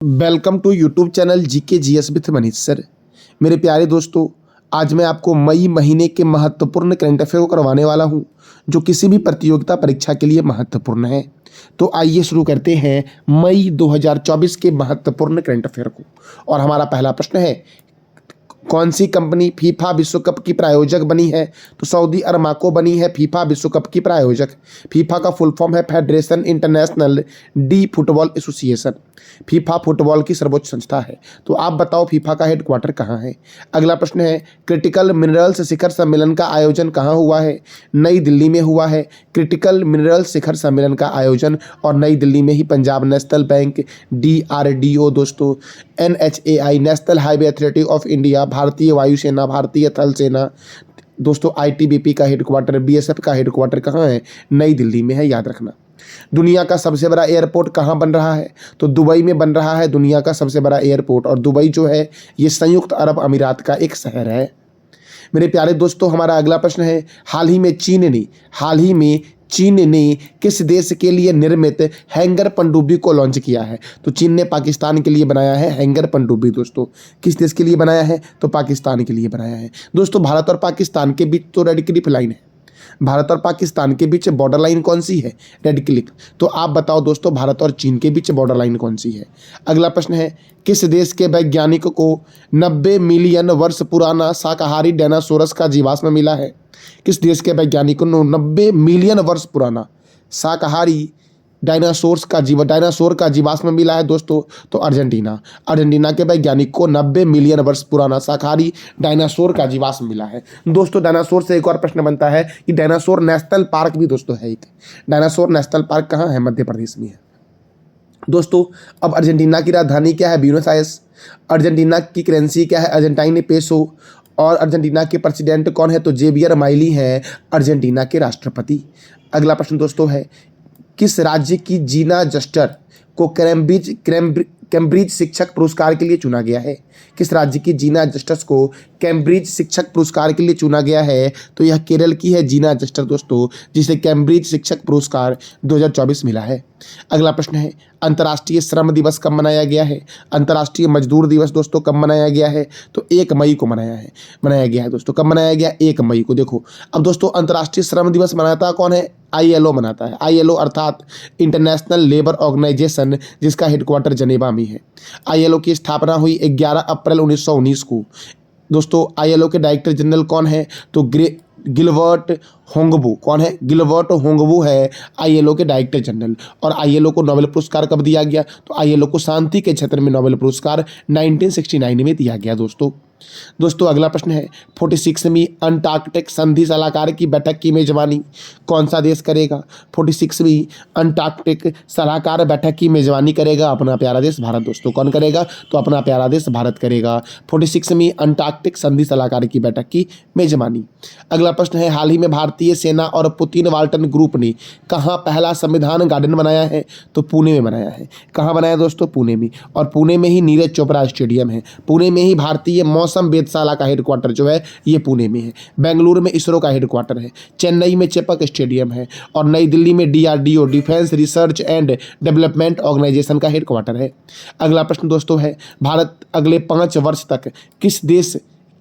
Welcome to YouTube channel GK GS with Manish sir. मेरे प्यारे दोस्तों, आज मैं आपको मई महीने के महत्वपूर्ण करंट अफेयर को करवाने वाला हूं, जो किसी भी प्रतियोगिता परीक्षा के लिए महत्वपूर्ण है। तो आइए शुरू करते हैं मई 2024 के महत्वपूर्ण करंट अफेयर को। और हमारा पहला प्रश्न है, कौन सी कंपनी फीफा विश्व कप की प्रायोजक बनी है? तो सऊदी अरमाको बनी है फीफा विश्व कप की प्रायोजक। फीफा का फुल फॉर्म है federation international D football association. FIFA football की सर्वोच्च संस्था है। तो आप बताओ फीफा का हेडक्वार्टर कहाँ है? अगला प्रश्न है, क्रिटिकल मिनरल्स शिखर सम्मेलन का आयोजन कहाँ हुआ है? नई दिल्ली में हुआ है क्रिटिकल मिनरल्स शिखर सम्मेलन का आयोजन, और नई दिल्ली में ही पंजाब नेशनल बैंक, DRDO दोस्तों, NHAI national highway authority of India, भारतीय वायुसेना, भारतीय थल सेना दोस्तों, ITBP का हेडक्वार्टर, BSF का हेडक्वार्टर कहाँ है? नई दिल्ली में है, याद रखना। दुनिया का सबसे बड़ा एयरपोर्ट कहाँ बन रहा है? तो दुबई में बन रहा है दुनिया का सबसे बड़ा एयरपोर्ट। और दुबई जो है ये संयुक्त अरब अमीरात का एक शहर है। मेरे प्यारे दोस्तों, हमारा अगला प्रश्न है, हाल ही में चीन ने किस देश के लिए निर्मित हैंगर पनडुब्बी को लॉन्च किया है? तो चीन ने पाकिस्तान के लिए बनाया है हैंगर पनडुब्बी दोस्तों। किस देश के लिए बनाया है? तो पाकिस्तान के लिए बनाया है। दोस्तों, भारत और पाकिस्तान के बीच तो रेड क्लिफ लाइन है। भारत और पाकिस्तान के बीच बॉर्डर लाइन कौन सी है? Red Cliff. तो आप बताओ दोस्तों, भारत और चीन के बीच बॉर्डर लाइन कौन सी है? अगला प्रश्न है, किस देश के वैज्ञानिक को 90 मिलियन वर्ष पुराना शाकाहारी डायनासोरस का जीवाश्म मिला है? किस देश के वैज्ञानिकों को 90 मिलियन वर्ष पुराना शाकाहारी डायनासोर का जीवाश्म मिला है दोस्तों? तो अर्जेंटीना के वैज्ञानिक को 90 मिलियन वर्ष पुराना शाकाहारी डायनासोर का जीवाश्म मिला है। दोस्तों, डायनासोर से एक और प्रश्न बनता है कि डायनासोर नेशनल पार्क भी दोस्तों है एक। डायनासोर नेशनल पार्क कहाँ है? मध्य प्रदेश में है दोस्तों। अब अर्जेंटीना की राजधानी क्या है? Buenos Aires. अर्जेंटीना की करेंसी क्या है? Argentine peso. और अर्जेंटीना के प्रेसिडेंट कौन है? तो जेवियर माइली हैं अर्जेंटीना के राष्ट्रपति। अगला प्रश्न दोस्तों है, किस राज्य की जीना जस्टर को कैम्ब्रिज शिक्षक पुरस्कार के लिए चुना गया है? किस राज्य की जीना जस्टस को कैम्ब्रिज शिक्षक पुरस्कार के लिए चुना गया है? तो यह केरल की है जीना जस्टर दोस्तों, जिसे कैम्ब्रिज शिक्षक पुरस्कार 2024 मिला है। अगला प्रश्न है, अंतर्राष्ट्रीय श्रम दिवस कब मनाया गया है? अंतर्राष्ट्रीय मजदूर दिवस दोस्तों कब मनाया गया है? तो 1 मई को मनाया गया है दोस्तों। कब मनाया गया? 1 मई को। देखो, अब दोस्तों अंतर्राष्ट्रीय श्रम दिवस मनाता कौन है? ILO मनाता है। ILO अर्थात इंटरनेशनल लेबर ऑर्गेनाइजेशन, जिसका हेडक्वार्टर जनेवा में है। ILO की स्थापना हुई 11 अप्रैल 1919 को। दोस्तों, ILO के डायरेक्टर जनरल कौन है? तो गिलबर्ट होंगबू। कौन है? गिलबर्ट होंगबू है ILO के डायरेक्टर जनरल। और ILO को नोबेल पुरस्कार कब दिया गया? तो ILO को शांति के क्षेत्र में नोबेल पुरस्कार 1969 में दिया गया दोस्तों, अगला प्रश्न है, 46वीं अंटार्कटिक संधि सलाहकार की बैठक की मेजबानी कौन सा देश करेगा? 46वीं अंटार्कटिक सलाहकार बैठक की मेजबानी करेगा अपना प्यारा देश भारत दोस्तों। कौन करेगा? तो अपना प्यारा देश भारत करेगा 46वीं अंटार्कटिक संधि सलाहकार की बैठक की मेजबानी। अगला प्रश्न है, हाल ही में भारतीय सेना और पुतिन वाल्टन ग्रुप ने कहाँ पहला संविधान गार्डन बनाया है? तो पुणे में बनाया है। कहाँ बनाया दोस्तों? पुणे में। और पुणे में ही नीरज चोपड़ा स्टेडियम है। पुणे में ही भारतीय मौसम वेधशाला का हेडक्वार्टर जो है ये पुणे में है। बेंगलुरु में इसरो का हेडक्वार्टर है। चेन्नई में चेपक स्टेडियम है। और नई दिल्ली में DRDO defence research and development organisation का हेडक्वार्टर है। अगला प्रश्न दोस्तों है, भारत अगले 5 वर्ष तक किस देश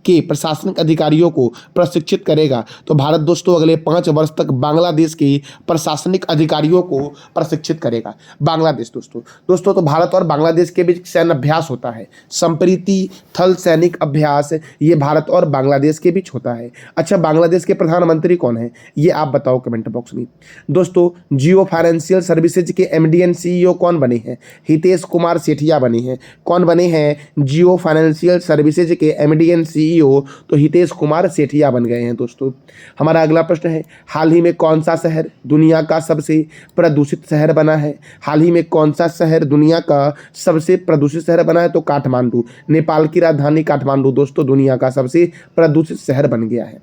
के प्रशासनिक अधिकारियों को प्रशिक्षित करेगा? तो भारत दोस्तों अगले 5 वर्ष तक बांग्लादेश के प्रशासनिक अधिकारियों को प्रशिक्षित करेगा। बांग्लादेश दोस्तों तो भारत और बांग्लादेश के बीच सैन्य अभ्यास होता है, संप्रीति थल सैनिक अभ्यास, ये भारत और बांग्लादेश के बीच होता है। अच्छा, बांग्लादेश के प्रधानमंत्री कौन है? ये आप बताओ कमेंट बॉक्स में। दोस्तों, जियो फाइनेंशियल सर्विसेज के MD एंड CEO कौन बने हैं? हितेश कुमार सेठिया बने हैं। कौन बने हैं? जियो फाइनेंशियल सर्विसेज के MD एंड CEO तो हितेश कुमार सेठिया बन गए हैं दोस्तों। हमारा अगला प्रश्न है, हाल ही में कौन सा शहर दुनिया का सबसे प्रदूषित शहर बना है? हाल ही में कौन सा शहर दुनिया का सबसे प्रदूषित शहर बना है? तो काठमांडू। नेपाल की राजधानी काठमांडू दोस्तों दुनिया का सबसे प्रदूषित शहर बन गया है।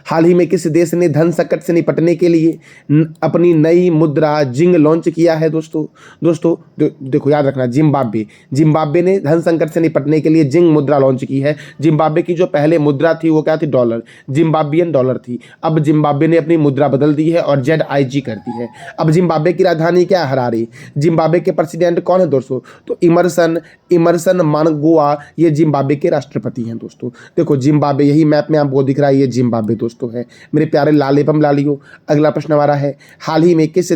हाल ही में किस देश ने धन संकट से निपटने के लिए अपनी नई मुद्रा जिंग लॉन्च किया है दोस्तों? देखो याद रखना, जिम्बाब्वे ने धन संकट से निपटने के लिए जिंग मुद्रा लॉन्च की है। जिम्बाब्वे की जो पहले मुद्रा थी वो क्या थी? डॉलर, जिम्बाब्वियन डॉलर थी। अब जिम्बाब्वे ने अपनी मुद्रा बदल दी है और ZIG कर दी है। अब जिम्बाब्वे की राजधानी क्या है? हरारे। जिम्बाब्वे के प्रेसिडेंट कौन है दोस्तों? तो इमरसन मानगोवा, ये जिम्बाब्वे के राष्ट्रपति हैं दोस्तों। देखो जिम्बाब्वे, यही मैप में आपको दिख रहा है, ये जिम्बाब्वे दोस्तों है मेरे प्यारे लाल एवं लालियों। अगला प्रश्न हमारा है, हाल ही में किस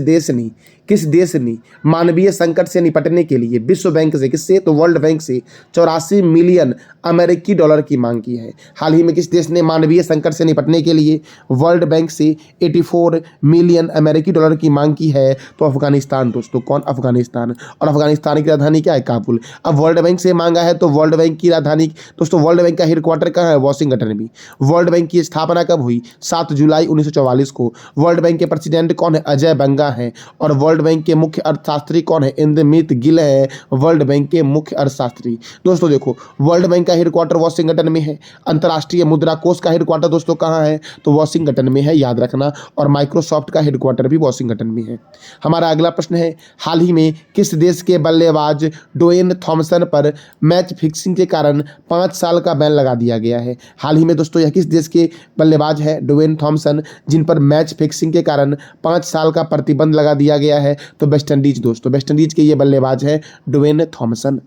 देश ने मानवीय संकट से निपटने के लिए विश्व बैंक से, किससे? तो वर्ल्ड बैंक से 84 मिलियन अमेरिकी डॉलर की मांग की है। हाल ही में किस देश ने मानवीय संकट से निपटने के लिए वर्ल्ड बैंक से 84 मिलियन अमेरिकी डॉलर की मांग की है? तो अफगानिस्तान दोस्तों। कौन? अफगानिस्तान। और अफगानिस्तान की राजधानी क्या है? काबुल। अब वर्ल्ड बैंक से मांगा है तो वर्ल्ड बैंक की राजधानी दोस्तों, वर्ल्ड बैंक का हेडक्वार्टर कहाँ है? वॉशिंगटन में। वर्ल्ड बैंक की स्थापना कब हुई? 7 जुलाई 1944 को। वर्ल्ड बैंक के प्रेसिडेंट कौन है? अजय बंगा हैं। और वर्ल्ड बैंक के मुख्य अर्थशास्त्री कौन है? इंद्रमित गिल है वर्ल्ड बैंक के मुख्य अर्थशास्त्री। दोस्तों देखो, वर्ल्ड बैंक का हेडक्वार्टर वॉशिंगटन में है। अंतर्राष्ट्रीय मुद्रा कोष का हेडक्वार्टर दोस्तों कहाँ है? तो वॉशिंगटन में है, याद रखना। और माइक्रोसॉफ्ट का हेडक्वार्टर भी वॉशिंगटन में है। हमारा अगला प्रश्न है, हाल ही में किस देश के बल्लेबाज ड्वेन थॉमसन पर मैच फिक्सिंग के कारण 5 साल का बैन लगा दिया गया है? हाल ही में दोस्तों यह किस देश के बल्लेबाज है? ड्वेन थॉमसन, जिन पर मैच फिक्सिंग के कारण 5 साल का प्रतिबंध लगा दिया गया है? तो वेस्ट इंडीज दोस्तों, वेस्ट इंडीज के ये बल्लेबाज है ड्वेन थॉमसन।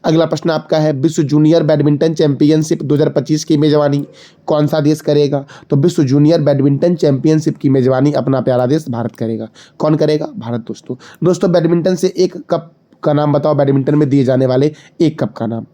अगला प्रश्न आपका है, विश्व जूनियर बैडमिंटन चैंपियनशिप 2025 की मेजबानी कौन सा देश करेगा? तो विश्व जूनियर बैडमिंटन चैंपियनशिप की मेजबानी अपना प्यारा देश भारत करेगा। कौन करेगा? भारत दोस्तों बैडमिंटन से एक कप का नाम बताओ, बैडमिंटन में दिए जाने वाले एक कप का नाम।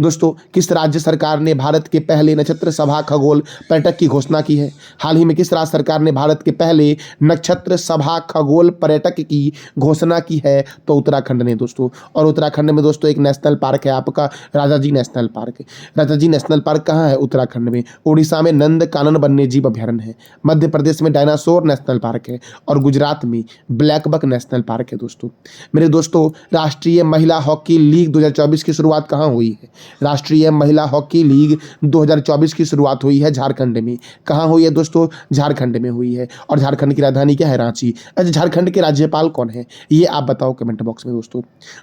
दोस्तों किस राज्य सरकार ने भारत के पहले नक्षत्र सभा खगोल पर्यटक की घोषणा की है? हाल ही में किस राज्य सरकार ने भारत के पहले नक्षत्र सभा खगोल पर्यटक की घोषणा की है? तो उत्तराखंड ने दोस्तों। और उत्तराखंड में दोस्तों एक नेशनल पार्क है आपका, Rajaji national park. Rajaji national park कहाँ है? उत्तराखंड में। उड़ीसा में नंद कानन वन्यजीव अभ्यारण्य है। मध्य प्रदेश में डायनासोर नेशनल पार्क है। और गुजरात में ब्लैक बक नेशनल पार्क है दोस्तों। मेरे दोस्तों, राष्ट्रीय महिला हॉकी लीग 2024 की शुरुआत कहाँ हुई है? राष्ट्रीय महिला हॉकी लीग 2024 की शुरुआत हुई है झारखंड में। कहाँ हुई है दोस्तों? झारखंड में हुई है। और झारखंड की राजधानी क्या है? रांची। अच्छा, झारखंड के राज्यपाल कौन है? ये आप बताओ कमेंट बॉक्स में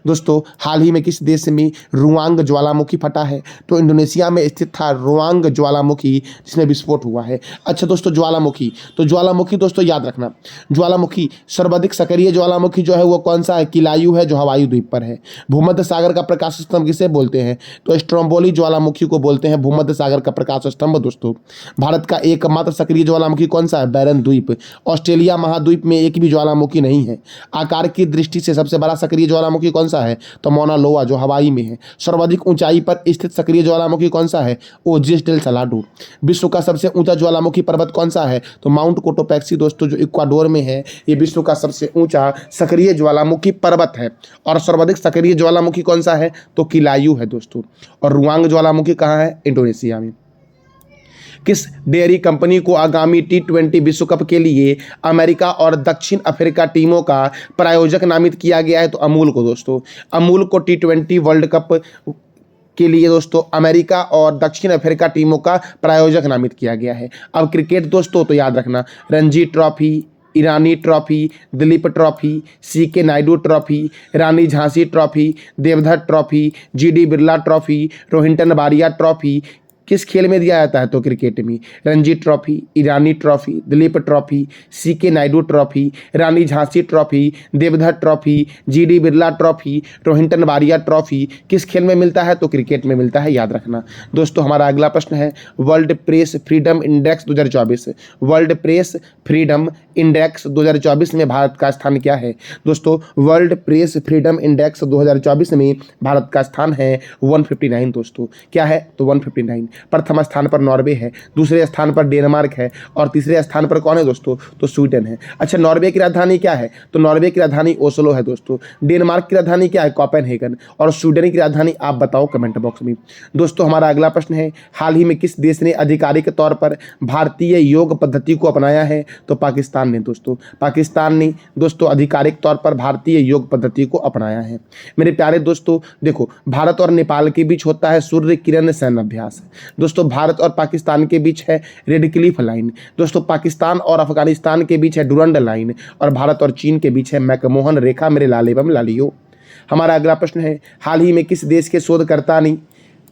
दोस्तों हाल ही में किस देश में रुआंग ज्वालामुखी फटा है? तो इंडोनेशिया में स्थित था रुआंग ज्वालामुखी, जिसमें विस्फोट हुआ है। अच्छा दोस्तों, ज्वालामुखी दोस्तों याद रखना, ज्वालामुखी सर्वाधिक सक्रिय ज्वालामुखी जो है वो कौन सा है? किलायु है, जो हवाई द्वीप पर है। भूमध्य सागर का प्रकाश स्तंभ किसे बोलते हैं? तो स्ट्रोम्बोली ज्वालामुखी को बोलते हैं भूमध्य सागर का प्रकाश स्तंभ दोस्तों। भारत का एकमात्र सक्रिय ज्वालामुखी कौन सा है? बैरन द्वीप। ऑस्ट्रेलिया महाद्वीप में एक भी ज्वालामुखी नहीं है। आकार की दृष्टि से सबसे बड़ा सक्रिय ज्वालामुखी कौन सा है? तो मौना लोआ, जो हवाई में है। सर्वाधिक ऊंचाई पर स्थित सक्रिय ज्वालामुखी कौन सा है? ओजिस डेल सलाडो। विश्व का सबसे ऊंचा ज्वालामुखी पर्वत कौन सा है? तो माउंट कोटोपैक्सी दोस्तों, जो इक्वाडोर में है। ये विश्व का सबसे ऊंचा सक्रिय ज्वालामुखी पर्वत है। और सर्वाधिक सक्रिय ज्वालामुखी कौन सा है? तो किलायु है दोस्तों। और रुआंग ज्वालामुखी कहाँ है? इंडोनेशिया में। किस डेयरी कंपनी को आगामी T20 विश्व कप के लिए अमेरिका और दक्षिण अफ्रीका टीमों का प्रायोजक नामित किया गया है? तो अमूल को दोस्तों। अमूल को T20 वर्ल्ड कप के लिए दोस्तों अमेरिका और दक्षिण अफ्रीका टीमों का प्रायोजक नामित किया गया है। अब क्रिकेट दोस्तों, तो याद रखना, Ranji trophy, Irani trophy, Dilip trophy, CK Naidu trophy, Rani Jhansi trophy, Deodhar trophy, GD Birla trophy, Rohinton Baria trophy किस खेल में दिया जाता है? तो क्रिकेट में। Ranji trophy, Irani trophy, Dilip trophy, CK Naidu trophy, Rani Jhansi trophy, Deodhar trophy, GD Birla trophy, Rohinton Baria trophy किस खेल में मिलता है? तो क्रिकेट में मिलता है, याद रखना दोस्तों। हमारा अगला प्रश्न है, world press freedom index 2024। World press freedom index 2024 में भारत का स्थान क्या है? दोस्तों वर्ल्ड प्रेस फ्रीडम इंडेक्स 2024 में भारत का स्थान है 159 दोस्तों। क्या है? तो 159। प्रथम स्थान पर नॉर्वे है, दूसरे स्थान पर डेनमार्क है, और तीसरे स्थान पर कौन है दोस्तों? तो स्वीडन है। अच्छा, नॉर्वे की राजधानी क्या है? तो नॉर्वे की राजधानी ओस्लो है दोस्तों। डेनमार्क की राजधानी क्या है? कोपेनहेगन। और स्वीडन की राजधानी आप बताओ कमेंट बॉक्स में दोस्तों। हमारा अगला प्रश्न है, हाल ही में किस देश ने आधिकारिक तौर पर भारतीय योग पद्धति को अपनाया है? तो पाकिस्तान ने दोस्तों। पाकिस्तान ने दोस्तों आधिकारिक तौर पर भारतीय योग पद्धति को अपनाया है। मेरे प्यारे दोस्तों देखो, भारत और नेपाल के बीच होता है सूर्य किरण सैन्य अभ्यास। दोस्तों भारत और पाकिस्तान के बीच है रेड क्लिफ लाइन। दोस्तों पाकिस्तान और अफगानिस्तान के बीच है डुरंड लाइन। और भारत और चीन के बीच है मैकमोहन रेखा मेरे लाले बम लालियो। हमारा अगला प्रश्न है, हाल ही में किस देश के शोधकर्ता ने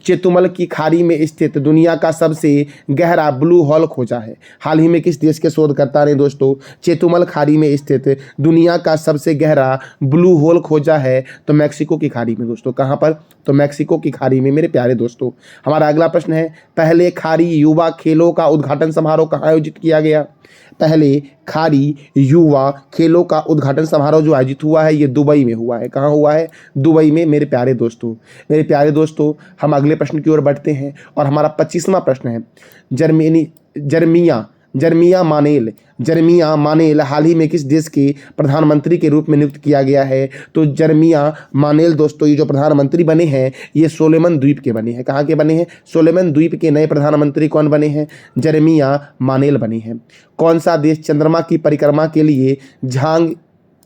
चेतुमल की खाड़ी में स्थित दुनिया का सबसे गहरा ब्लू होल खोजा है? हाल ही में किस देश के शोधकर्ता ने दोस्तों चेतुमल खाड़ी में स्थित दुनिया का सबसे गहरा ब्लू होल खोजा है? तो मैक्सिको की खाड़ी में दोस्तों। कहाँ पर? तो मैक्सिको की खाड़ी में मेरे प्यारे दोस्तों। हमारा अगला प्रश्न है, पहले खाड़ी युवा खेलों का उद्घाटन समारोह कहाँ आयोजित किया गया? पहले खाड़ी युवा खेलों का उद्घाटन समारोह जो आयोजित हुआ है ये दुबई में हुआ है। कहाँ हुआ है? दुबई में मेरे प्यारे दोस्तों। मेरे प्यारे दोस्तों हम अगले प्रश्न की ओर बढ़ते हैं और हमारा 25वां प्रश्न है, जर्मिया मानेल हाल ही में किस देश के प्रधानमंत्री के रूप में नियुक्त किया गया है? तो जर्मिया मानेल दोस्तों ये जो प्रधानमंत्री बने हैं ये सोलोमन द्वीप के बने हैं। कहाँ के बने हैं? सोलोमन द्वीप के नए प्रधानमंत्री कौन बने हैं? जर्मिया मानेल बने हैं। कौन सा देश चंद्रमा की परिक्रमा के लिए झांग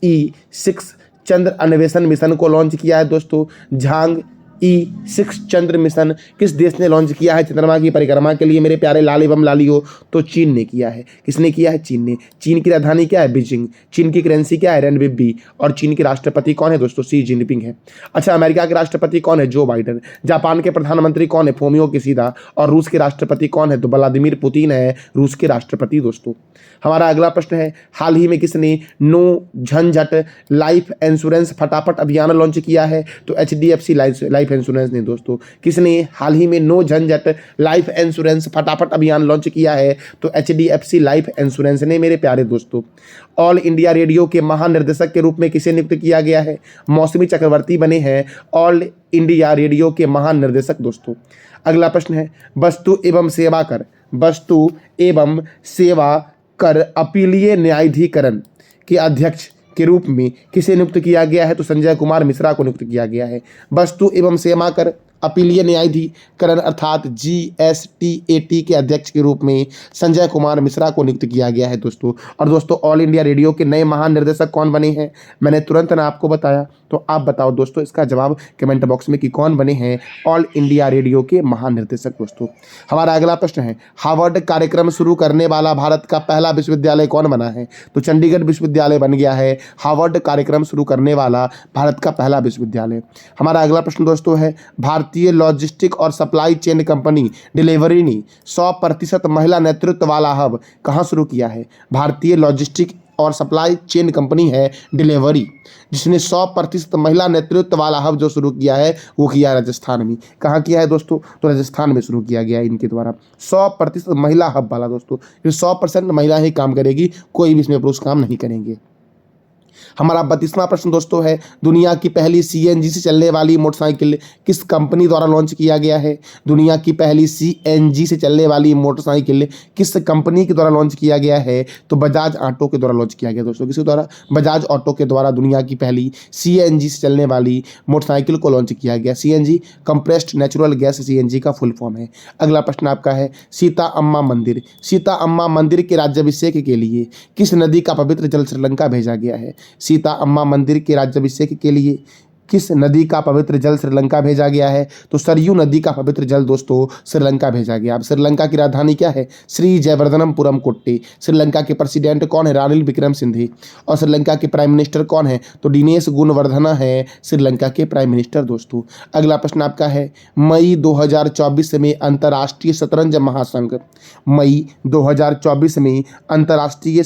E6 चंद्र अन्वेषण मिशन को लॉन्च किया है दोस्तों? झांग E6 चंद्र मिशन किस देश ने लॉन्च किया है चंद्रमा की परिक्रमा के लिए मेरे प्यारे लाल एवं लालियो? तो चीन ने किया है। किसने किया है? चीन ने। चीन की राजधानी क्या है? बीजिंग। चीन की करेंसी क्या है? रेनबिब्बी। और चीन के राष्ट्रपति कौन है दोस्तों? शी जिनपिंग है। अच्छा, अमेरिका के राष्ट्रपति कौन है? Joe Biden. जापान के प्रधानमंत्री कौन है? Fumio Kishida. और रूस के राष्ट्रपति कौन है? तो व्लादिमीर पुतिन है रूस के राष्ट्रपति दोस्तों। हमारा अगला प्रश्न है, हाल ही में किसने नो झंझट लाइफ इंश्योरेंस फटाफट अभियान लॉन्च किया है? तो HDFC लाइफ इंश्योरेंस ने दोस्तों। किसने हाल ही में नो झंझट लाइफ इंश्योरेंस फटाफट अभियान लॉन्च किया है? तो HDFC लाइफ इंश्योरेंस ने मेरे प्यारे दोस्तों। ऑल इंडिया रेडियो के महानिर्देशक के रूप में किसे नियुक्त किया गया है? मौसमी चक्रवर्ती बने हैं ऑल इंडिया रेडियो के महानिर्देशक दोस्तों। अगला प्रश्न है, वस्तु एवं सेवा कर अपीलीय न्यायाधिकरण के अध्यक्ष के रूप में किसे नियुक्त किया गया है? तो संजय कुमार मिश्रा को नियुक्त किया गया है। वस्तु एवं सेवा कर अपीलीय न्यायाधिकरण अर्थात GSTAT के अध्यक्ष के रूप में संजय कुमार मिश्रा को नियुक्त किया गया है दोस्तों। और दोस्तों ऑल इंडिया रेडियो के नए महानिर्देशक कौन बने हैं? मैंने तुरंत ना आपको बताया, तो आप बताओ दोस्तों इसका जवाब कमेंट बॉक्स में कि कौन बने हैं ऑल इंडिया रेडियो के महानिर्देशक दोस्तों। हमारा अगला प्रश्न है, हार्वर्ड कार्यक्रम शुरू करने वाला भारत का पहला विश्वविद्यालय कौन बना है? तो चंडीगढ़ विश्वविद्यालय बन गया है हार्वर्ड कार्यक्रम शुरू करने वाला भारत का पहला विश्वविद्यालय। हमारा अगला प्रश्न दोस्तों है, भारतीय लॉजिस्टिक और सप्लाई चेन कंपनी डिलीवरी ने 100% महिला नेतृत्व वाला हब कहाँ शुरू किया है? भारतीय लॉजिस्टिक और सप्लाई चेन कंपनी है डिलीवरी, जिसने 100% महिला नेतृत्व वाला हब जो शुरू किया है वो किया है राजस्थान में। कहाँ किया है दोस्तों? तो राजस्थान में शुरू किया गया है इनके द्वारा 100% महिला हब वाला दोस्तों। ये 100% महिला ही काम करेगी, कोई भी इसमें पुरुष काम नहीं करेंगे। हमारा 32वां प्रश्न दोस्तों है, दुनिया की पहली CNG से चलने वाली मोटरसाइकिल किस कंपनी द्वारा लॉन्च किया गया है? दुनिया की पहली CNG से चलने वाली मोटरसाइकिल किस कंपनी के द्वारा लॉन्च किया गया है? तो बजाज ऑटो के द्वारा लॉन्च किया गया दोस्तों। किसके द्वारा? बजाज ऑटो के द्वारा दुनिया की पहली CNG से चलने वाली मोटरसाइकिल को लॉन्च किया गया। CNG compressed natural gas CNG का फुल फॉर्म है। अगला प्रश्न आपका है, सीता अम्मा मंदिर के राज्याभिषेक के लिए किस नदी का पवित्र जल श्रीलंका भेजा गया है? सीता अम्मा मंदिर के राज्याभिषेक के लिए किस नदी का पवित्र जल श्रीलंका भेजा गया है? तो सरयू नदी का पवित्र जल दोस्तों श्रीलंका भेजा गया। अब श्रीलंका की राजधानी क्या है? श्री जयवर्धनपुरम कोट्टे। श्रीलंका के प्रेसिडेंट कौन है? रानिल विक्रमसिंघे। और श्रीलंका के प्राइम मिनिस्टर कौन है? तो दिनेश गुणवर्धना है श्रीलंका के प्राइम मिनिस्टर दोस्तों। अगला प्रश्न आपका है, मई 2024 में अंतर्राष्ट्रीय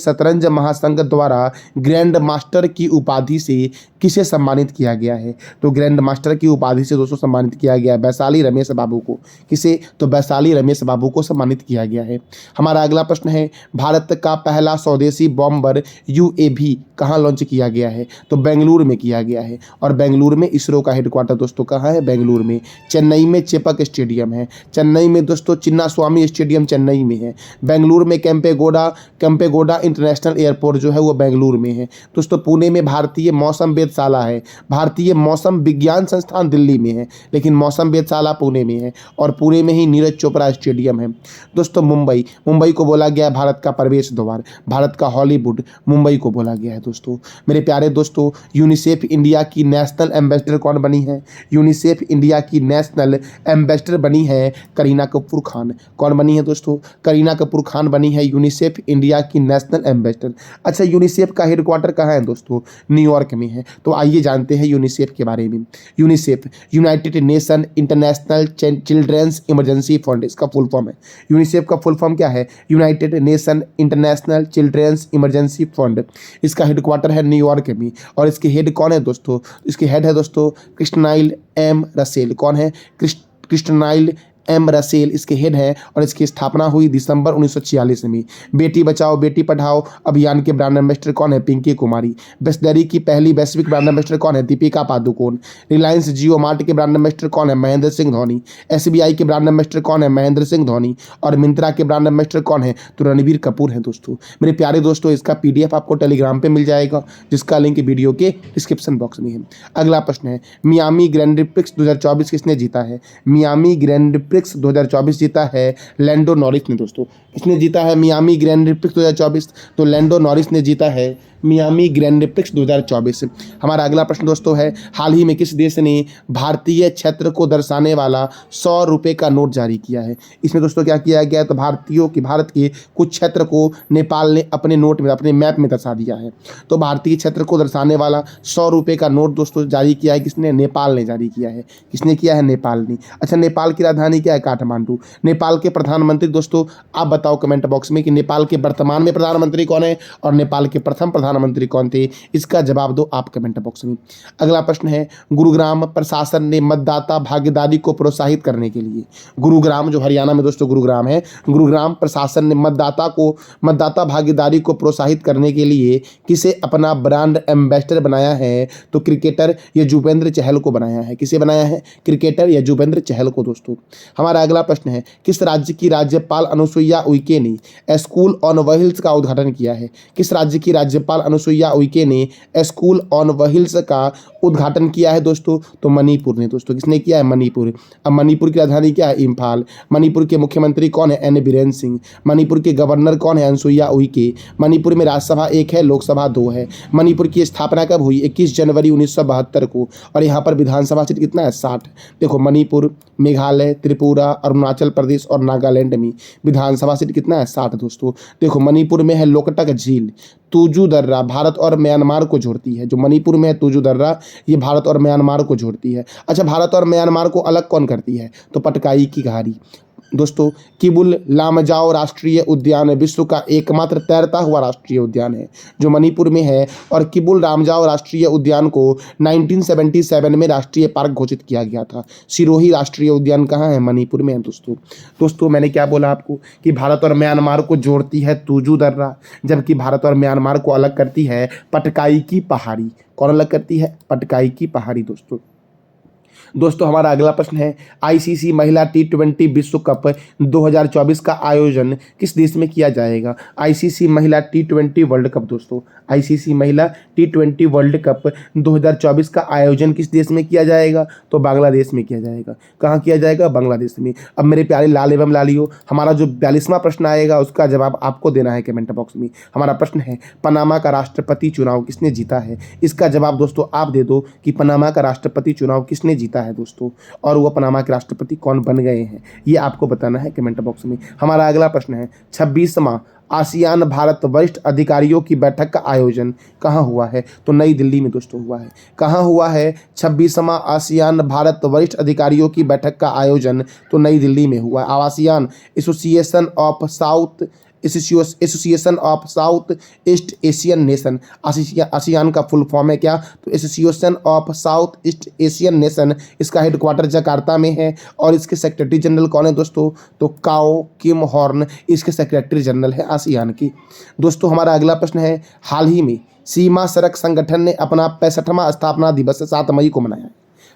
शतरंज महासंघ द्वारा ग्रैंड मास्टर की उपाधि से किसे सम्मानित किया गया है? तो ग्रैंड मास्टर की उपाधि से दोस्तों सम्मानित किया गया है वैशाली रमेश बाबू को। किसे? तो वैशाली रमेश बाबू को सम्मानित किया गया है। हमारा अगला प्रश्न है, भारत का पहला स्वदेशी बॉम्बर UAV कहाँ लॉन्च किया गया है? तो बेंगलुरु में किया गया है। और बेंगलुरु में इसरो का हेडक्वार्टर दोस्तों कहाँ है? बेंगलुरु में। चेन्नई में चेपक स्टेडियम है। चेन्नई में दोस्तों चिन्नास्वामी स्टेडियम चेन्नई में है। बेंगलुरु में केम्पेगौड़ा इंटरनेशनल एयरपोर्ट जो है वो बेंगलुरु में है। दोस्तों पुणे में भारतीय मौसम वेधशाला है। भारतीय मौसम विज्ञान संस्थान दिल्ली में है, लेकिन मौसम वेधशाला पुणे में है, और पुणे में ही नीरज चोपड़ा स्टेडियम है। दोस्तों मुंबई को बोला गया है भारत का प्रवेश द्वार, भारत का हॉलीवुड मुंबई को बोला गया है। दोस्तों मेरे प्यारे दोस्तों, यूनिसेफ इंडिया की नेशनल एम्बेसडर कौन बनी है? यूनिसेफ इंडिया की नेशनल एम्बेसडर बनी है करीना कपूर खान। कौन बनी है दोस्तों? करीना कपूर खान बनी है यूनिसेफ इंडिया की नेशनल एम्बेसडर। अच्छा, यूनिसेफ का हेडक्वार्टर कहाँ है दोस्तों? न्यूयॉर्क में है। तो आइए जानते हैं यूनिसेफ के बारे में। UNICEF united nation international children's emergency fund, इसका फुल फॉर्म है। यूनिसेफ का फुल फॉर्म क्या है? United nation international children's emergency fund. इसका हेडक्वार्टर है न्यूयॉर्क में, और इसके हेड कौन है दोस्तों? इसके हेड है दोस्तों क्रिस्टनाइल एम रसेल। कौन है? क्रिस्टनाइल एम रसेल इसके हेड है, और इसकी स्थापना हुई दिसंबर 1946 में। बेटी बचाओ बेटी पढ़ाओ अभियान के ब्रांड एम्बेसडर कौन है? पिंकी कुमारी। बिस्लरी की पहली वैश्विक ब्रांड एम्बेसडर कौन है? दीपिका पादुकोण। रिलायंस जियो मार्ट के ब्रांड एम्बेसडर कौन है? महेंद्र सिंह धोनी। एसबीआई के ब्रांड एम्बेसडर कौन है? महेंद्र सिंह धोनी। और मिंत्रा के ब्रांड एम्बेसडर कौन है? तो रणबीर कपूर है। दोस्तों मेरे प्यारे दोस्तों, इसका पीडीएफ आपको टेलीग्राम पे मिल जाएगा, जिसका लिंक वीडियो के डिस्क्रिप्शन बॉक्स में है। अगला प्रश्न है, मियामी ग्रैंड प्रिक्स 2024 किसने जीता है? मियामी ग्रैंड प्रिक्स 2024 जीता है लैंडो नॉरिस ने। दोस्तों किसने जीता है मियामी ग्रैंड प्रिक्स 2024? तो लैंडो नॉरिस ने जीता है मियामी ग्रैंड प्रिक्स 2024। हमारा अगला प्रश्न दोस्तों है, हाल ही में किस देश ने भारतीय क्षेत्र को दर्शाने वाला 100 रुपये का नोट जारी किया है? इसमें दोस्तों क्या किया गया? तो भारत के कुछ क्षेत्र को नेपाल ने अपने नोट में, अपने मैप में दर्शा दिया है। तो भारतीय क्षेत्र को दर्शाने वाला 100 रुपये का नोट दोस्तों जारी किया है किसने? नेपाल ने जारी किया है। किसने किया है? नेपाल ने। अच्छा, नेपाल की राजधानी क्या है? काठमांडू। नेपाल के प्रधानमंत्री दोस्तों आप बताओ कमेंट बॉक्स में कि नेपाल के वर्तमान में प्रधानमंत्री कौन है और नेपाल के प्रथम प्रधानमंत्री कौन थे? इसका जवाब दो आप कमेंट बॉक्स में। अगला प्रश्न है, गुरुग्राम प्रशासन ने मतदाता भागीदारी को प्रोत्साहित करने के लिए, गुरुग्राम जो हरियाणा में दोस्तों गुरुग्राम है, गुरुग्राम प्रशासन ने मतदाता भागीदारी को प्रोत्साहित करने के लिए किसे अपना ब्रांड एम्बेसडर बनाया है? तो क्रिकेटर युजवेंद्र चहल को बनाया है। किसे बनाया है? क्रिकेटर युजवेंद्र चहल को। दोस्तों हमारा अगला प्रश्न है, किस राज्य की राज्यपाल अनुसुईया उइके ने स्कूल ऑन व्हील्स का उद्घाटन किया है? किस राज्य की राज्यपाल अनुसुईया उइके ने स्कूल ऑन व्हील्स का उद्घाटन किया है दोस्तों? तो मणिपुर ने। दोस्तों किसने किया है? मणिपुर। अब मणिपुर की राजधानी क्या है? इम्फाल। मणिपुर के मुख्यमंत्री कौन है? एन बीरेन सिंह। मणिपुर के गवर्नर कौन है? अनुसुईया उइके। मणिपुर में राज्यसभा 1 है, लोकसभा 2 है। मणिपुर की स्थापना कब हुई? 21 जनवरी 1972 को, और यहाँ पर विधानसभा सीट कितना है? 60। देखो मणिपुर, मेघालय, त्रिपुरा, अरुणाचल प्रदेश और नागालैंड में विधानसभा सीट कितना है? 60। दोस्तों देखो मणिपुर में है लोकटक झील, तुजू दर्रा भारत और म्यांमार को जोड़ती है। जो मणिपुर में है तुजू दर्रा, ये भारत और म्यांमार को जोड़ती है। अच्छा, भारत और म्यांमार को अलग कौन करती है? तो पटकाई की घाटी। दोस्तों किबुल लामजाओ राष्ट्रीय उद्यान विश्व का एकमात्र तैरता हुआ राष्ट्रीय उद्यान है जो मणिपुर में है, और किबुल लामजाओ राष्ट्रीय उद्यान को 1977 में राष्ट्रीय पार्क घोषित किया गया था। सिरोही राष्ट्रीय उद्यान कहाँ है? मणिपुर में है। दोस्तों मैंने क्या बोला आपको कि भारत और म्यांमार को जोड़ती है तुजू दर्रा, जबकि भारत और म्यांमार को अलग करती है पटकाई की पहाड़ी। कौन अलग करती है? पटकाई की पहाड़ी। दोस्तों हमारा अगला प्रश्न है, आईसीसी महिला T20 विश्व कप 2024 का आयोजन किस देश में किया जाएगा? आईसीसी महिला T20 वर्ल्ड कप। दोस्तों आईसीसी महिला T20 वर्ल्ड कप 2024 का आयोजन किस देश में किया जाएगा? तो बांग्लादेश में किया जाएगा। कहाँ किया जाएगा? बांग्लादेश में। अब मेरे प्यारे लाल एवं लालियो, हमारा जो 42वां प्रश्न आएगा उसका जवाब आपको देना है कमेंट बॉक्स में। हमारा प्रश्न है, पनामा का राष्ट्रपति चुनाव किसने जीता है? इसका जवाब दोस्तों आप दे दो कि पनामा का राष्ट्रपति चुनाव किसने जीता है दोस्तों, और वह पनामा के राष्ट्रपति कौन बन गए हैं, ये आपको बताना है कमेंट बॉक्स में। हमारा अगला प्रश्न है, 26वां आसियान भारत वरिष्ठ अधिकारियों की बैठक का आयोजन कहाँ हुआ है? तो नई दिल्ली में दोस्तों हुआ है। कहाँ हुआ है 26वां आसियान भारत वरिष्ठ अधिकारियों की बैठक का आयोजन? तो नई दिल्ली में हुआ। ASEAN association of south east Asian nation, ASEAN का फुल फॉर्म है क्या? तो association of south east Asian nation. इसका हेडक्वार्टर जकार्ता में है, और इसके सेक्रेटरी जनरल कौन है दोस्तों? तो काओ किम हॉर्न इसके सेक्रेटरी जनरल है आसियान की। दोस्तों हमारा अगला प्रश्न है, हाल ही में सीमा सड़क संगठन ने अपना 65वां स्थापना दिवस 7 मई को मनाया है।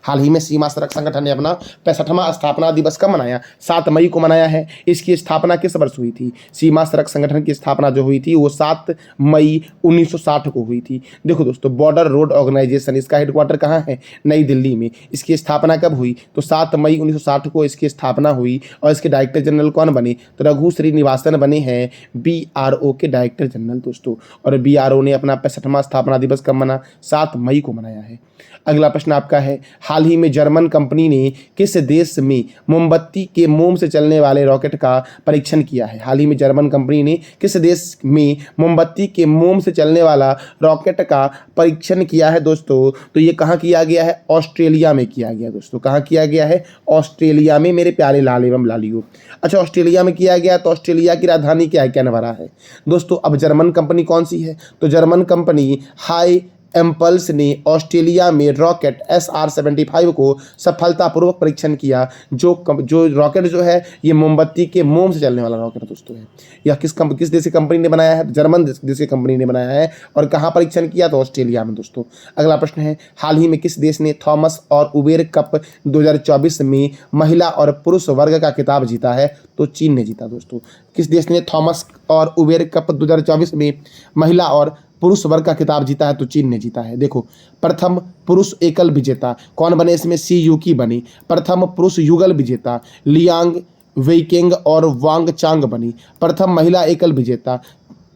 हाल ही में सीमा सड़क संगठन ने अपना 65वां स्थापना दिवस कब मनाया? 7 मई को मनाया है। इसकी स्थापना किस वर्ष हुई थी? सीमा सड़क संगठन की स्थापना जो हुई थी वो 7 मई 1960 को हुई थी। देखो दोस्तों, बॉर्डर रोड ऑर्गेनाइजेशन, इसका हेडक्वार्टर कहाँ है? नई दिल्ली में। इसकी स्थापना कब हुई? तो 7 मई 1960 को इसकी स्थापना हुई। और इसके डायरेक्टर जनरल कौन बने? तो रघु श्रीनिवासन बने हैं BRO के डायरेक्टर जनरल दोस्तों। और BRO ने अपना 65वां स्थापना दिवस कब मना? 7 मई को मनाया है। अगला प्रश्न आपका है, हाल ही में जर्मन कंपनी ने किस देश में मोमबत्ती के मोम से चलने वाले रॉकेट का परीक्षण किया है? हाल ही में जर्मन कंपनी ने किस देश में मोमबत्ती के मोम से चलने वाला रॉकेट का परीक्षण किया है दोस्तों? तो ये कहाँ किया गया है? ऑस्ट्रेलिया में किया गया दोस्तों। कहाँ किया गया है? ऑस्ट्रेलिया में, मेरे प्यारे लाल एवं लालियों। अच्छा, ऑस्ट्रेलिया में किया गया, तो ऑस्ट्रेलिया की राजधानी क्या है? कैनबरा है दोस्तों। अब जर्मन कंपनी कौन सी है? तो जर्मन कंपनी हाई एम्पल्स ने ऑस्ट्रेलिया में रॉकेट SR-75 को सफलतापूर्वक परीक्षण किया। जो रॉकेट जो है ये मोमबत्ती के मोम से चलने वाला रॉकेट दोस्तों है। यह किस देश की कंपनी ने बनाया है? जर्मन देश की कंपनी ने बनाया है। और कहाँ परीक्षण किया? तो ऑस्ट्रेलिया में दोस्तों। अगला प्रश्न है, हाल ही में किस देश ने थॉमस और उबेर कप 2024 में महिला और पुरुष वर्ग का खिताब जीता है? तो चीन ने जीता दोस्तों। किस देश ने थॉमस और उबेर कप 2024 में महिला और पुरुष वर्ग का खिताब जीता है? तो चीन ने जीता है। देखो, प्रथम पुरुष एकल विजेता कौन बने? इसमें सी यूकी बनी। प्रथम पुरुष युगल विजेता लियांग वेइकेंग और वांग चांग बनी। प्रथम महिला एकल विजेता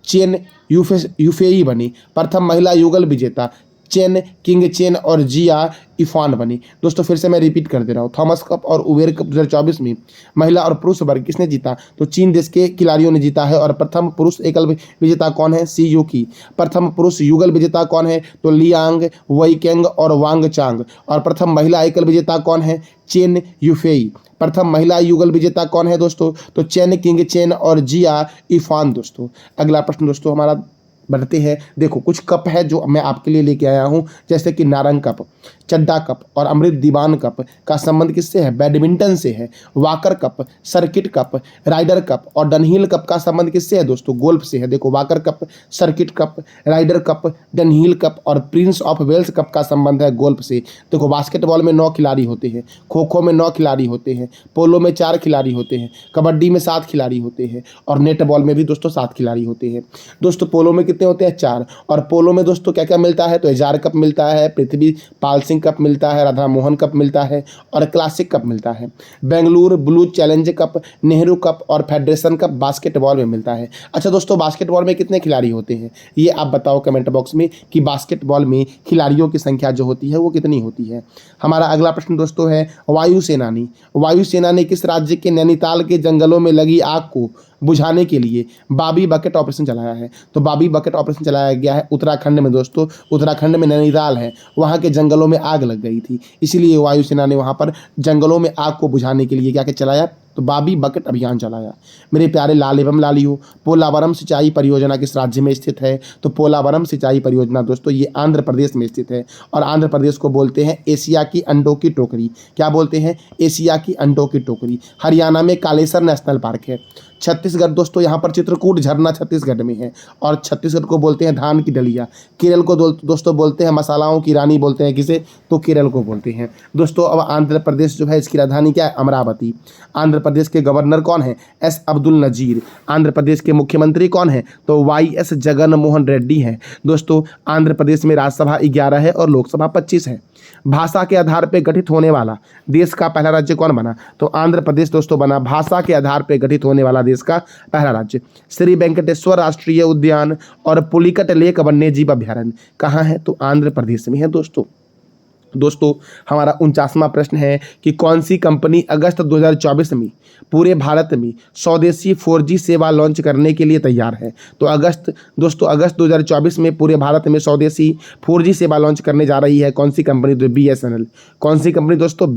चेन यूफेई बनी। प्रथम महिला युगल विजेता चेन किंग चेन और जिया इफान बनी। दोस्तों फिर से मैं रिपीट कर दे रहा हूँ, थॉमस कप और उबेर कप 2024 में महिला और पुरुष वर्ग किसने जीता? तो चीन देश के खिलाड़ियों ने जीता है। और प्रथम पुरुष एकल विजेता कौन है? सी यूकी। प्रथम पुरुष युगल विजेता कौन है? तो लियांग वेइकेंग और वांग चांग। और प्रथम महिला एकल विजेता कौन है? Chain Yufei. प्रथम महिला युगल विजेता कौन है दोस्तों? तो चेन किंग चेन और जिया इफान दोस्तों। अगला प्रश्न दोस्तों हमारा बढ़ते हैं। देखो, कुछ कप है जो मैं आपके लिए लेके आया हूँ, जैसे कि नारंग कप, चड्डा कप और अमृत दीवान कप का संबंध किससे है? बैडमिंटन से है। Walker cup, circuit cup, Ryder cup और डनहिल कप का संबंध किससे है दोस्तों? गोल्फ से है। देखो, Walker cup, circuit cup, Ryder cup, Dunhill cup और प्रिंस ऑफ वेल्स कप का संबंध है गोल्फ से। देखो, बास्केटबॉल में 9 खिलाड़ी होते हैं, खो खो में 9 खिलाड़ी होते हैं, पोलो में 4 खिलाड़ी होते हैं, कबड्डी में 7 खिलाड़ी होते हैं और नेटबॉल में भी दोस्तों 7 खिलाड़ी होते हैं। दोस्तों पोलो में कितने होते हैं? 4। और पोलो में दोस्तों क्या क्या मिलता है? तो एजार कप मिलता है, पृथ्वी पाल सिंह कप मिलता है, राधा मोहन कप मिलता है और क्लासिक कप मिलता है। Bengaluru blue challenge cup, Nehru cup और फेडरेशन कप बास्केटबॉल में मिलता है। अच्छा दोस्तों, बास्केटबॉल में कितने खिलाड़ी होते हैं? ये आप बताओ कमेंट बॉक्स में कि बास्केटबॉल में खिलाड़ियों की संख्या जो होती है वो कितनी होती है। हमारा अगला प्रश्न दोस्तों है, वायुसेनानी। वायुसेना ने किस राज्य के नैनीताल के जंगलों में लगी आग को बुझाने के लिए बाबी बकेट ऑपरेशन चलाया है? तो बाबी बकेट ऑपरेशन चलाया गया है उत्तराखंड में दोस्तों। उत्तराखंड में नैनीताल है, वहाँ के जंगलों में आग लग गई थी, इसीलिए वायुसेना ने वहाँ पर जंगलों में आग को बुझाने के लिए क्या क्या चलाया? तो बाबी बकेट अभियान चलाया। मेरे प्यारे लाल एवं लालियों, पोलावरम सिंचाई परियोजना किस राज्य में स्थित है? तो पोलावरम सिंचाई परियोजना दोस्तों ये आंध्र प्रदेश में स्थित है। और आंध्र प्रदेश को बोलते हैं एशिया की अंडों की टोकरी। क्या बोलते हैं? एशिया की अंडों की टोकरी। हरियाणा में कालेसर नेशनल पार्क है। छत्तीसगढ़ दोस्तों, यहाँ पर चित्रकूट झरना छत्तीसगढ़ में है और छत्तीसगढ़ को बोलते हैं धान की डलिया। केरल को दोस्तों बोलते हैं मसालाओं की रानी, बोलते हैं किसे? तो केरल को बोलते हैं दोस्तों। अब आंध्र प्रदेश जो है इसकी राजधानी क्या है? अमरावती। आंध्र प्रदेश के गवर्नर कौन है? एस अब्दुल नजीर। आंध्र प्रदेश के मुख्यमंत्री कौन है? तो YS जगन मोहन रेड्डी हैं दोस्तों। आंध्र प्रदेश में राज्यसभा 11 है और लोकसभा 25 है। भाषा के आधार पर गठित होने वाला देश का पहला राज्य कौन बना? तो आंध्र प्रदेश दोस्तों बना भाषा के आधार पर गठित होने वाला देश का पहला राज्य। श्री वेंकटेश्वर राष्ट्रीय उद्यान और पुलिकट लेक वन्य जीव अभ्यारण्य कहाँ है? तो आंध्र प्रदेश में है दोस्तों हमारा 49वां प्रश्न है कि कौन सी कंपनी अगस्त 2024 में पूरे भारत में स्वदेशी 4G सेवा लॉन्च करने के लिए तैयार है? तो अगस्त 2024 में पूरे भारत में स्वदेशी 4G सेवा लॉन्च करने जा रही है कौन सी कंपनी? तो BSNL। कौन सी कंपनी दोस्तों?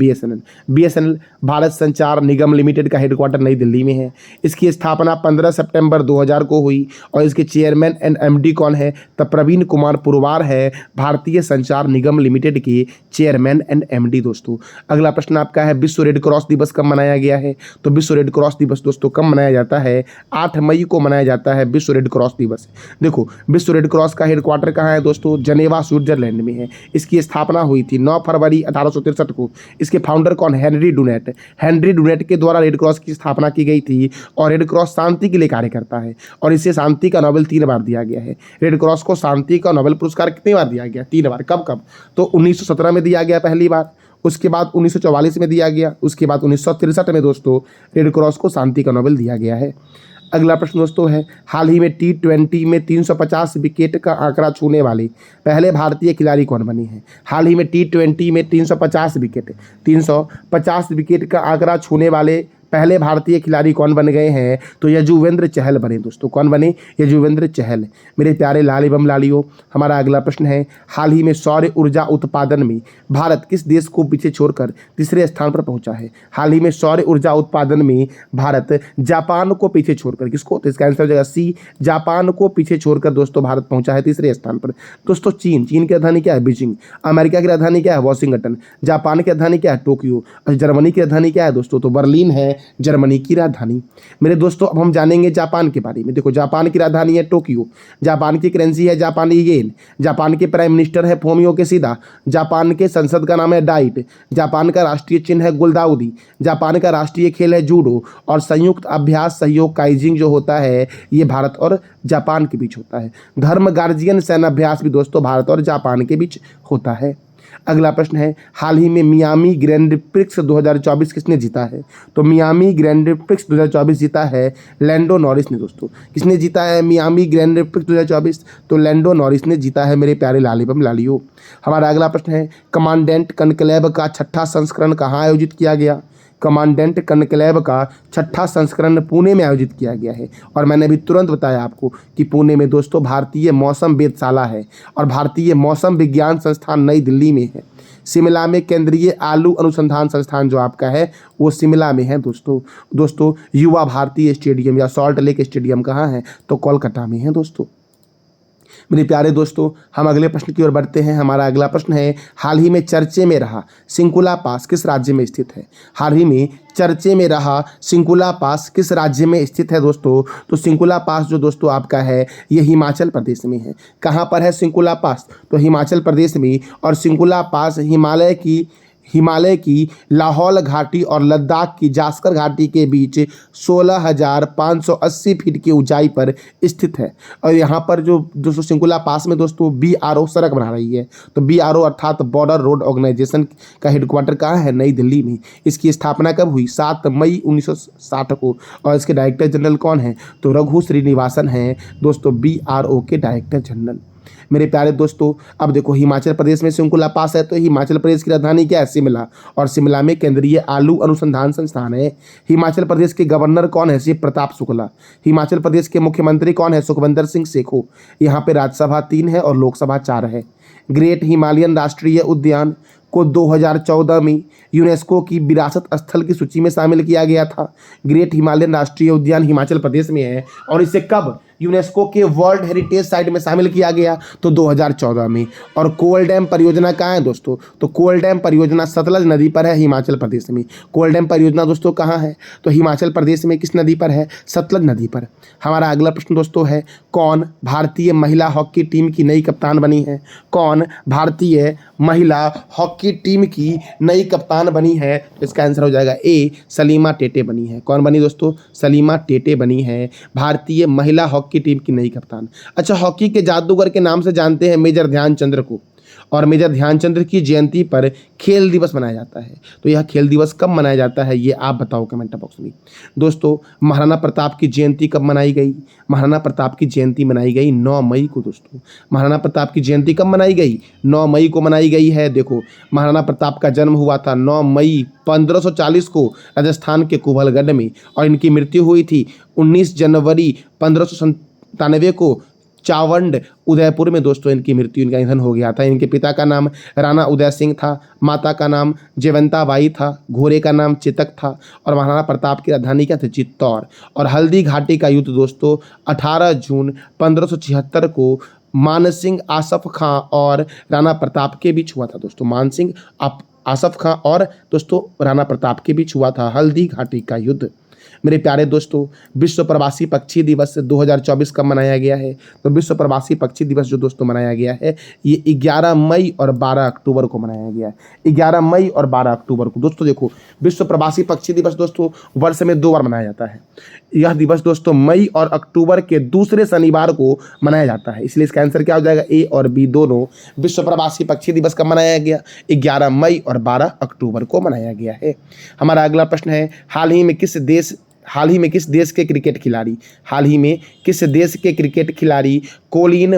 BSNL भारत संचार निगम लिमिटेड का हेडक्वार्टर नई दिल्ली में है। इसकी स्थापना 15 सितंबर 2000 को हुई और इसके चेयरमैन एंड MD कौन है? तो प्रवीण कुमार पुरवार है भारतीय संचार निगम लिमिटेड के चेयरमैन एंड एमडी दोस्तों। अगला प्रश्न आपका है विश्व रेड क्रॉस दिवस कब मनाया गया है? तो विश्व रेड क्रॉस दिवस दोस्तों कब मनाया जाता है? 8 मई को मनाया जाता है विश्व रेड क्रॉस दिवस। देखो विश्व रेड क्रॉस का हेडक्वार्टर कहाँ है दोस्तों? जनेवा स्विट्जरलैंड में है। इसकी स्थापना हुई थी 9 फरवरी 1863 को। इसके फाउंडर कौन? Henry Dunant. हेनरी डुनेट के द्वारा रेड क्रॉस की स्थापना की गई थी और रेड क्रॉस शांति के लिए कार्य करता है और इसे शांति का नोबेल 3 बार दिया गया है। रेड क्रॉस को शांति का नोबेल पुरस्कार कितनी बार दिया गया? 3 बार। कब कब? तो 1917 में दिया गया पहली बार, उसके बाद 1944 में दिया गया, उसके बाद 1963 में दोस्तों रेड क्रॉस को शांति का नोबेल दिया गया है। अगला प्रश्न दोस्तों है हाल ही में T20 में 350 विकेट का आंकड़ा छूने वाले पहले भारतीय खिलाड़ी कौन बने हैं? हाल ही में T20 में 350 विकेट का आंकड़ा छूने वाले पहले भारतीय खिलाड़ी कौन बन गए हैं? तो यजुवेंद्र चहल बने दोस्तों। कौन बने? यजुवेंद्र चहल। मेरे प्यारे लाल एवं लालियों, हमारा अगला प्रश्न है हाल ही में सौर ऊर्जा उत्पादन में भारत किस देश को पीछे छोड़कर तीसरे स्थान पर पहुंचा है? हाल ही में सौर ऊर्जा उत्पादन में भारत जापान को पीछे छोड़कर, किसको? तो इसका आंसर हो जाएगा सी, जापान को पीछे छोड़कर दोस्तों भारत पहुंचा है तीसरे स्थान पर। दोस्तों चीन की राजधानी क्या है? बीजिंग। अमेरिका की राजधानी क्या है? वॉशिंगटन। जापान की राजधानी क्या है? टोक्यो। और जर्मनी की राजधानी क्या है दोस्तों? तो बर्लिन है जर्मनी की राजधानी। मेरे दोस्तों अब हम जानेंगे जापान के बारे में। देखो जापान की राजधानी है टोक्यो, जापान की करेंसी है जापानी येन, जापान के प्राइम मिनिस्टर है फोमियो किशिदा, जापान के संसद का नाम है डाइट, जापान का राष्ट्रीय चिन्ह है गुलदाउदी, जापान का राष्ट्रीय खेल है जूडो और संयुक्त अभ्यास सहयोग काइजिंग जो होता है ये भारत और जापान के बीच होता है। धर्म गार्जियन सैन्य अभ्यास भी दोस्तों भारत और जापान के बीच होता है। अगला प्रश्न है हाल ही में मियामी ग्रैंड प्रिक्स 2024 किसने जीता है? तो मियामी ग्रैंड प्रिक्स 2024 जीता है लैंडो नॉरिस ने दोस्तों। किसने जीता है मियामी ग्रैंड प्रिक्स 2024? तो लैंडो नॉरिस ने जीता है मेरे प्यारे लाल एवं लालियों। हमारा अगला प्रश्न है कमांडेंट कनक्लेव का 6ठा संस्करण कहाँ आयोजित किया गया? कमांडेंट कनक्लेव का 6ठा संस्करण पुणे में आयोजित किया गया है और मैंने अभी तुरंत बताया आपको कि पुणे में दोस्तों भारतीय मौसम वेधशाला है और भारतीय मौसम विज्ञान संस्थान नई दिल्ली में है। शिमला में केंद्रीय आलू अनुसंधान संस्थान जो आपका है वो शिमला में है दोस्तों युवा भारतीय स्टेडियम या सॉल्ट लेक स्टेडियम कहाँ है? तो कोलकाता में है दोस्तों। मेरे प्यारे दोस्तों हम अगले प्रश्न की ओर बढ़ते हैं। हमारा अगला प्रश्न है हाल ही में चर्चे में रहा सिंकुला पास किस राज्य में स्थित है? हाल ही में चर्चे में रहा सिंकुला पास किस राज्य में स्थित है दोस्तों? तो सिंकुला पास जो दोस्तों आपका है ये हिमाचल प्रदेश में है। कहाँ पर है सिंकुला पास? तो हिमाचल प्रदेश में। और सिंकुला पास हिमालय की लाहौल घाटी और लद्दाख की जास्कर घाटी के बीच 16,580 फीट की ऊंचाई पर स्थित है। और यहाँ पर जो दोस्तों सिंकुला पास में दोस्तों BRO सड़क बना रही है। तो BRO अर्थात बॉर्डर रोड ऑर्गेनाइजेशन का हेडक्वार्टर कहाँ है? नई दिल्ली में। इसकी स्थापना कब हुई? 7 मई 1960 को। और इसके डायरेक्टर जनरल कौन है? तो रघु श्रीनिवासन हैं दोस्तों BRO के डायरेक्टर जनरल। मेरे प्यारे दोस्तों अब देखो हिमाचल प्रदेश में सिंकुला पास है तो हिमाचल प्रदेश की राजधानी क्या है? शिमला। और शिमला में केंद्रीय आलू अनुसंधान संस्थान है। हिमाचल प्रदेश के गवर्नर कौन है? शिव प्रताप शुक्ला। हिमाचल प्रदेश के मुख्यमंत्री कौन है? सुखविंदर सिंह सेखो। यहाँ पे राज्यसभा 3 है और लोकसभा 4 है। ग्रेट हिमालयन राष्ट्रीय उद्यान को 2014 में यूनेस्को की विरासत स्थल की सूची में शामिल किया गया था। ग्रेट हिमालयन राष्ट्रीय उद्यान हिमाचल प्रदेश में है और इसे कब यूनेस्को के वर्ल्ड हेरिटेज साइट में शामिल किया गया? तो 2014 में। और कोल डैम परियोजना कहाँ है दोस्तों? तो कोल डैम परियोजना सतलज नदी पर है हिमाचल प्रदेश में। कोल डैम परियोजना दोस्तों कहाँ है? तो हिमाचल प्रदेश में। किस नदी पर है? सतलज नदी पर। हमारा अगला प्रश्न दोस्तों है कौन भारतीय महिला हॉकी टीम की नई कप्तान बनी है? कौन भारतीय महिला हॉकी टीम की नई कप्तान बनी है? तो इसका आंसर हो जाएगा ए, सलीमा टेटे बनी है। कौन बनी दोस्तों? सलीमा टेटे बनी है भारतीय महिला हॉकी टीम की नई कप्तान। अच्छा हॉकी के जादूगर के नाम से जानते हैं मेजर ध्यानचंद्र को और मेजर ध्यानचंद्र की जयंती पर खेल दिवस मनाया जाता है। तो यह खेल दिवस कब मनाया जाता है ये आप बताओ कमेंट बॉक्स में। दोस्तों महाराणा प्रताप की जयंती कब मनाई गई? महाराणा प्रताप की जयंती मनाई गई 9 मई को दोस्तों। महाराणा प्रताप की जयंती कब मनाई गई? 9 मई को मनाई गई है। देखो महाराणा प्रताप का जन्म हुआ था 9 मई 1540 को राजस्थान के कुंभलगढ़ में और इनकी मृत्यु हुई थी 19 जनवरी 1597 को चावंड उदयपुर में दोस्तों इनकी मृत्यु, इनका निधन हो गया था। इनके पिता का नाम राणा उदय सिंह था, माता का नाम जयवंताबाई था, घोड़े का नाम चेतक था और महाराणा प्रताप की राजधानी क्या थी? चित्तौड़। और हल्दी घाटी का युद्ध दोस्तों 18 जून 1576 को मानसिंह आसफ खां और राणा प्रताप के बीच हुआ था दोस्तों। मानसिंह आसफ खां और दोस्तों राणा प्रताप के बीच हुआ था हल्दी घाटी का युद्ध। मेरे प्यारे दोस्तों, विश्व प्रवासी पक्षी दिवस 2024 कब मनाया गया है? तो विश्व प्रवासी पक्षी दिवस जो दोस्तों मनाया गया है ये 11 मई और 12 अक्टूबर को मनाया गया है। 11 मई और 12 अक्टूबर को दोस्तों देखो, विश्व प्रवासी पक्षी दिवस दोस्तों वर्ष में 2 बार मनाया जाता है। यह दिवस दोस्तों मई और अक्टूबर के दूसरे शनिवार को मनाया जाता है, इसलिए इसका आंसर क्या हो जाएगा? ए और बी दोनों। विश्व प्रवासी पक्षी दिवस कब मनाया गया? 11 मई और 12 अक्टूबर को मनाया गया है। हमारा अगला प्रश्न है, हाल ही में किस देश के क्रिकेट खिलाड़ी कोलिन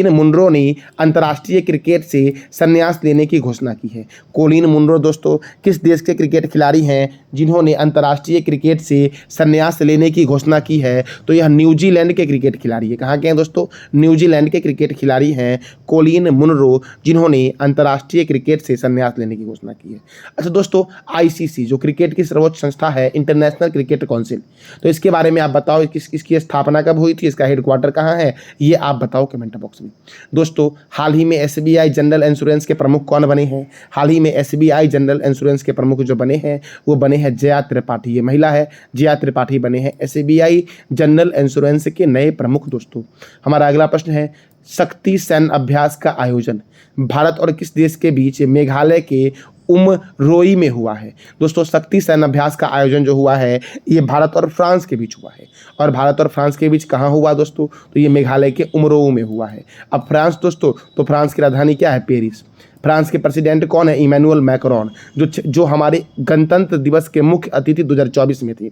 मुनरो ने अंतर्राष्ट्रीय क्रिकेट से संन्यास लेने की घोषणा की है? कोलिन मुनरो दोस्तों किस देश के क्रिकेट खिलाड़ी हैं जिन्होंने अंतर्राष्ट्रीय क्रिकेट से संन्यास लेने की घोषणा की है? तो यह न्यूजीलैंड के क्रिकेट खिलाड़ी है। कहाँ के हैं दोस्तों? न्यूजीलैंड के क्रिकेट खिलाड़ी हैं कोलिन मुनरो, जिन्होंने अंतर्राष्ट्रीय क्रिकेट से संन्यास लेने की घोषणा की है। अच्छा दोस्तों, आईसीसी जो क्रिकेट की सर्वोच्च संस्था है, इंटरनेशनल क्रिकेट काउंसिल, तो इसके बारे में आप बताओ, इसकी स्थापना कब हुई थी? इसका हेडक्वार्टर कहाँ है? ये आप बताओ कमेंट बॉक्स में। दोस्तों, हाल ही में एसबीआई जनरल इंश्योरेंस के प्रमुख कौन बने हैं? हाल ही में एसबीआई जनरल इंश्योरेंस के प्रमुख जो बने हैं वो बने हैं जया त्रिपाठी। ये महिला है, जया त्रिपाठी बने हैं एसबीआई जनरल इंश्योरेंस के नए प्रमुख। दोस्तों, हमारा अगला प्रश्न है, शक्ति सैन्य अभ्यास का आयोजन भारत और किस देश के बीच मेघालय के उमरोई में हुआ है? दोस्तों, शक्ति सैन्य अभ्यास का आयोजन जो हुआ है ये भारत और फ्रांस के बीच हुआ है। और भारत और फ्रांस के बीच कहाँ हुआ दोस्तों? तो ये मेघालय के उमरोई में हुआ है। अब फ्रांस दोस्तों, तो फ्रांस की राजधानी क्या है? पेरिस। फ्रांस के प्रेसिडेंट कौन है? इमैनुअल मैक्रोन, जो हमारे गणतंत्र दिवस के मुख्य अतिथि 2024 में थे।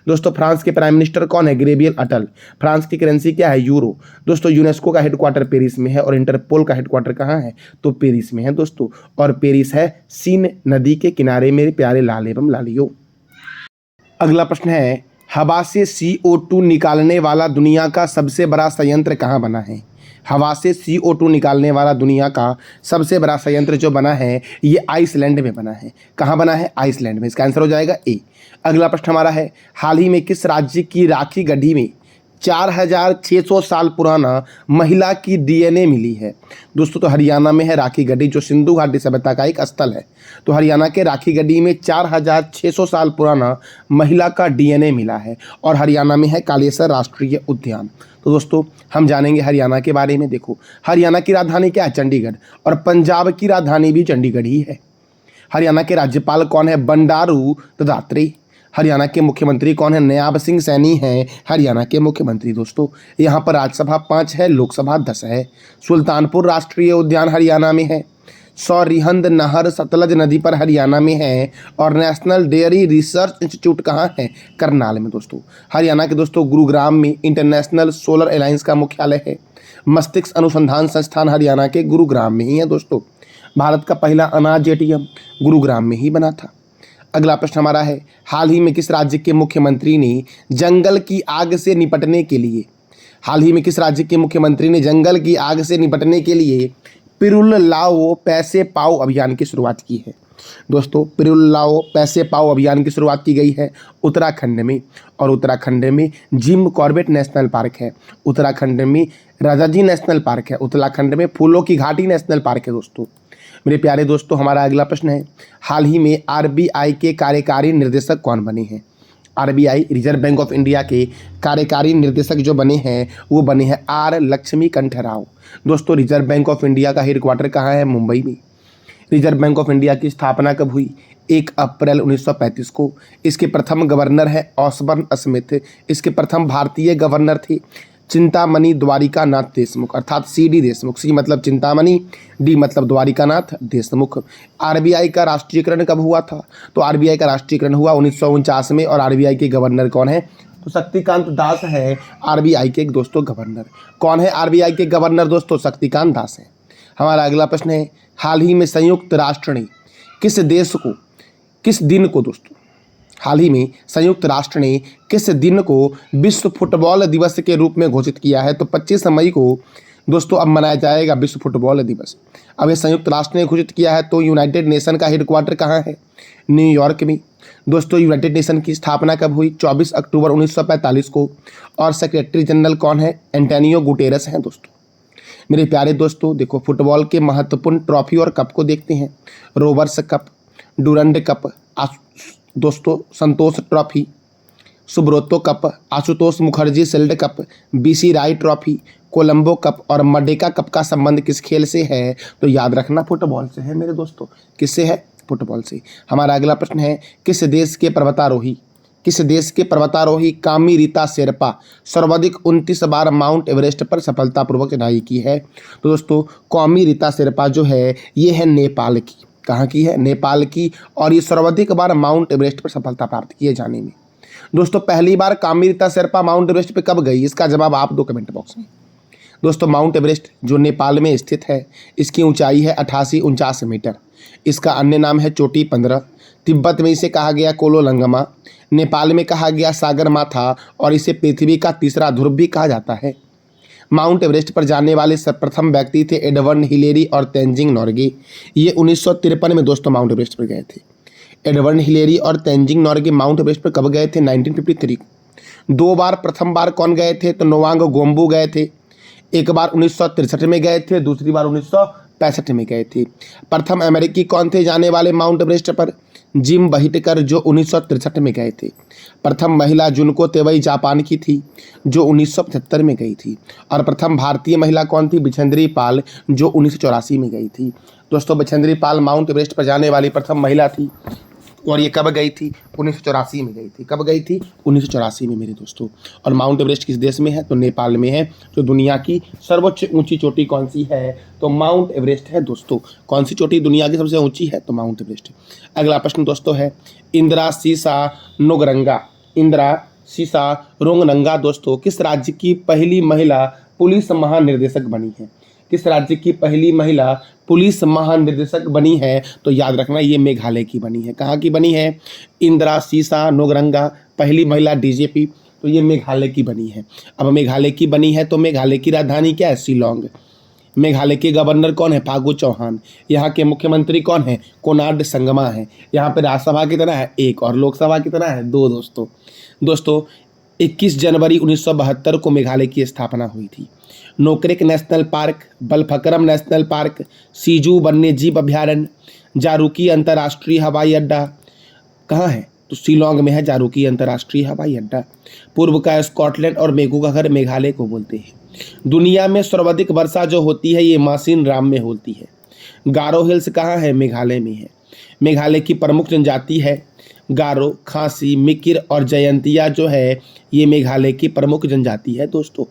दोस्तों, फ्रांस के प्राइम मिनिस्टर कौन है? गैब्रियल अटल। फ्रांस की करेंसी क्या है? यूरो। दोस्तों, यूनेस्को का हेडक्वार्टर पेरिस में है और इंटरपोल का हेडक्वार्टर कहाँ है? तो पेरिस में है दोस्तों। और पेरिस है सीन नदी के किनारे, मेरे प्यारे लाल एवं लालियों। अगला प्रश्न है, हवा से CO2 निकालने वाला दुनिया का सबसे बड़ा संयंत्र कहाँ बना है? हवा से CO2 निकालने वाला दुनिया का सबसे बड़ा संयंत्र जो बना है ये आइसलैंड में बना है। कहाँ बना है? आइसलैंड में। इसका आंसर हो जाएगा ए। अगला प्रश्न हमारा है, हाल ही में किस राज्य की राखी गढ़ी में 4600 साल पुराना महिला की DNA मिली है? दोस्तों, तो हरियाणा में है राखी गढ़ी, जो सिंधु घाटी सभ्यता का एक स्थल है। तो हरियाणा के राखी गढ़ी में 4600 साल पुराना महिला का DNA मिला है और हरियाणा में है कालेसर राष्ट्रीय उद्यान। तो दोस्तों, हम जानेंगे हरियाणा के बारे में। देखो, हरियाणा की राजधानी क्या है? चंडीगढ़। और पंजाब की राजधानी भी चंडीगढ़ ही है। हरियाणा के राज्यपाल कौन है? बंडारू दत्तात्रेय। हरियाणा के मुख्यमंत्री कौन है? नायब सिंह सैनी हैं हरियाणा के मुख्यमंत्री। दोस्तों, यहाँ पर राज्यसभा 5 है, लोकसभा 10 है। सुल्तानपुर राष्ट्रीय उद्यान हरियाणा में है। सौरिहंद नहर सतलज नदी पर हरियाणा में है। और नेशनल डेयरी रिसर्च इंस्टीट्यूट कहाँ है? करनाल में। दोस्तों, हरियाणा के दोस्तों गुरुग्राम में इंटरनेशनल सोलर अलायंस का मुख्यालय है। मस्तिष्क अनुसंधान संस्थान हरियाणा के गुरुग्राम में ही है। दोस्तों, भारत का पहला अनाज ATM गुरुग्राम में ही बना था। अगला प्रश्न हमारा है, हाल ही में किस राज्य के मुख्यमंत्री ने जंगल की आग से निपटने के लिए पिरुल लाओ पैसे पाओ अभियान की शुरुआत की है? दोस्तों, पिरुल लाओ पैसे पाओ अभियान की शुरुआत की गई है उत्तराखंड में। और उत्तराखंड में जिम कॉर्बेट नेशनल पार्क है, उत्तराखंड में राजाजी नेशनल पार्क है, उत्तराखंड में फूलों की घाटी नेशनल पार्क है। दोस्तों, मेरे प्यारे दोस्तों, हमारा अगला प्रश्न है, हाल ही में RBI के कार्यकारी निर्देशक कौन बने हैं? RBI reserve bank of India के कार्यकारी निर्देशक जो बने हैं वो बने हैं R लक्ष्मीकांत राव। दोस्तों, रिजर्व बैंक ऑफ इंडिया का हेडक्वार्टर कहाँ है? मुंबई में। रिजर्व बैंक ऑफ इंडिया की स्थापना कब हुई? 1 अप्रैल 1935 को। इसके प्रथम गवर्नर है ऑसबर्न स्मिथ। इसके प्रथम भारतीय गवर्नर थे चिंतामणि द्वारिकानाथ देशमुख, अर्थात CD देशमुख। C मतलब चिंतामणि, D मतलब द्वारिकानाथ देशमुख। RBI का राष्ट्रीयकरण कब हुआ था? तो RBI का राष्ट्रीयकरण हुआ 1949 में। और RBI के गवर्नर कौन है? तो शक्तिकांत दास है RBI के दोस्तों गवर्नर। कौन है RBI के गवर्नर? दोस्तों, शक्तिकांत दास है। हमारा अगला प्रश्न है, हाल ही में संयुक्त राष्ट्र ने किस दिन को विश्व फुटबॉल दिवस के रूप में घोषित किया है? तो 25 मई को दोस्तों अब मनाया जाएगा विश्व फुटबॉल दिवस। अब ये संयुक्त राष्ट्र ने घोषित किया है। तो यूनाइटेड नेशन का हेडक्वार्टर कहाँ है? न्यूयॉर्क में। दोस्तों, यूनाइटेड नेशन की स्थापना कब हुई? 24 अक्टूबर 1945 को। और सेक्रेटरी जनरल कौन है? एंटोनियो गुटेरस हैं। दोस्तों, मेरे प्यारे दोस्तों देखो, फुटबॉल के महत्वपूर्ण ट्रॉफी और कप को देखते हैं। रोवर्स कप, डुरंड कप, दोस्तों Santosh trophy, Subroto cup, Ashutosh Mukherjee shield cup, BC Roy trophy, Colombo cup और मडेका कप का संबंध किस खेल से है? तो याद रखना फुटबॉल से है मेरे दोस्तों। किससे है? फुटबॉल से। हमारा अगला प्रश्न है, किस देश के पर्वतारोही कामी रीता शेरपा सर्वाधिक 29 बार माउंट एवरेस्ट पर सफलतापूर्वक चढ़ाई की है? तो दोस्तों कामी रीता शेरपा जो है ये है नेपाल की। कहाँ की है? नेपाल की। और ये सर्वाधिक बार माउंट एवरेस्ट पर सफलता प्राप्त किए जाने में। दोस्तों पहली बार कामी रीता शेरपा माउंट एवरेस्ट पर कब गई? इसका जवाब आप दो कमेंट बॉक्स में। दोस्तों माउंट एवरेस्ट जो नेपाल में स्थित है, इसकी ऊंचाई है 88-49 मीटर। इसका अन्य नाम है चोटी 15। तिब्बत में इसे कहा गया कोलोलंगमा, नेपाल में कहा गया सागर माथा और इसे पृथ्वी का तीसरा ध्रुव भी कहा जाता है। माउंट एवरेस्ट पर जाने वाले प्रथम व्यक्ति थे एडवर्ड हिलेरी और तेंजिंग नोर्गे। ये 1953 में दोस्तों माउंट एवरेस्ट पर गए थे। एडवर्ड हिलेरी और तेंजिंग नोर्गे माउंट एवरेस्ट पर कब गए थे? 1953। 2 बार, प्रथम बार कौन गए थे? तो नोवांग गोम्बू गए थे। एक बार 1963 में गए थे, दूसरी बार 1965 में गए थे। प्रथम अमेरिकी कौन थे जाने वाले माउंट एवरेस्ट पर? जिम बहिटकर जो 1963 में गए थे। प्रथम महिला जुनको तेवई जापान की थी जो 1975 में गई थी। और प्रथम भारतीय महिला कौन थी? बिछेंद्री पाल जो 1984 में गई थी। दोस्तों बिछेंद्री पाल माउंट एवरेस्ट पर जाने वाली प्रथम महिला थी और ये कब गई थी? 1984 में गई थी। कब गई थी? 1984 में मेरे दोस्तों। और माउंट एवरेस्ट किस देश में है? तो नेपाल में है। जो दुनिया की सर्वोच्च ऊंची चोटी कौन सी है? तो माउंट एवरेस्ट है दोस्तों। कौन सी चोटी दुनिया की सबसे ऊंची है? तो माउंट एवरेस्ट। अगला प्रश्न दोस्तों है, इंदिरा सीसा रोंगनंगा दोस्तों किस राज्य की पहली महिला पुलिस महानिर्देशक बनी है? किस राज्य की पहली महिला पुलिस महानिर्देशक बनी है? तो याद रखना ये मेघालय की बनी है। कहाँ की बनी है? इंदिरा सीसा नोगरंगा पहली महिला डीजीपी, तो ये मेघालय की बनी है। अब मेघालय की बनी है तो मेघालय की राजधानी क्या है? शिलोंग। मेघालय के गवर्नर कौन है? फागू चौहान। यहाँ के मुख्यमंत्री कौन है? कोनार्ड संगमा है। यहाँ पे राज्यसभा कितना है? 1 और लोकसभा कितना है? 2 दोस्तों 21 जनवरी 1972 को मेघालय की स्थापना हुई थी। Nokrek national park, Balphakram national park, Siju वन्यजीव अभ्यारण्य, जारूकी अंतर्राष्ट्रीय हवाई अड्डा कहाँ है? तो शिलोंग में है जारूकी अंतर्राष्ट्रीय हवाई अड्डा। पूर्व का स्कॉटलैंड और मेघू का घर मेघालय को बोलते हैं। दुनिया में सर्वाधिक वर्षा जो होती है ये मासिन राम में होती है। गारो हिल्स कहाँ है? मेघालय में है। मेघालय की प्रमुख जनजाति है गारो, खासी, मिकिर और जयंतिया जो है ये मेघालय की प्रमुख जनजाति है दोस्तों।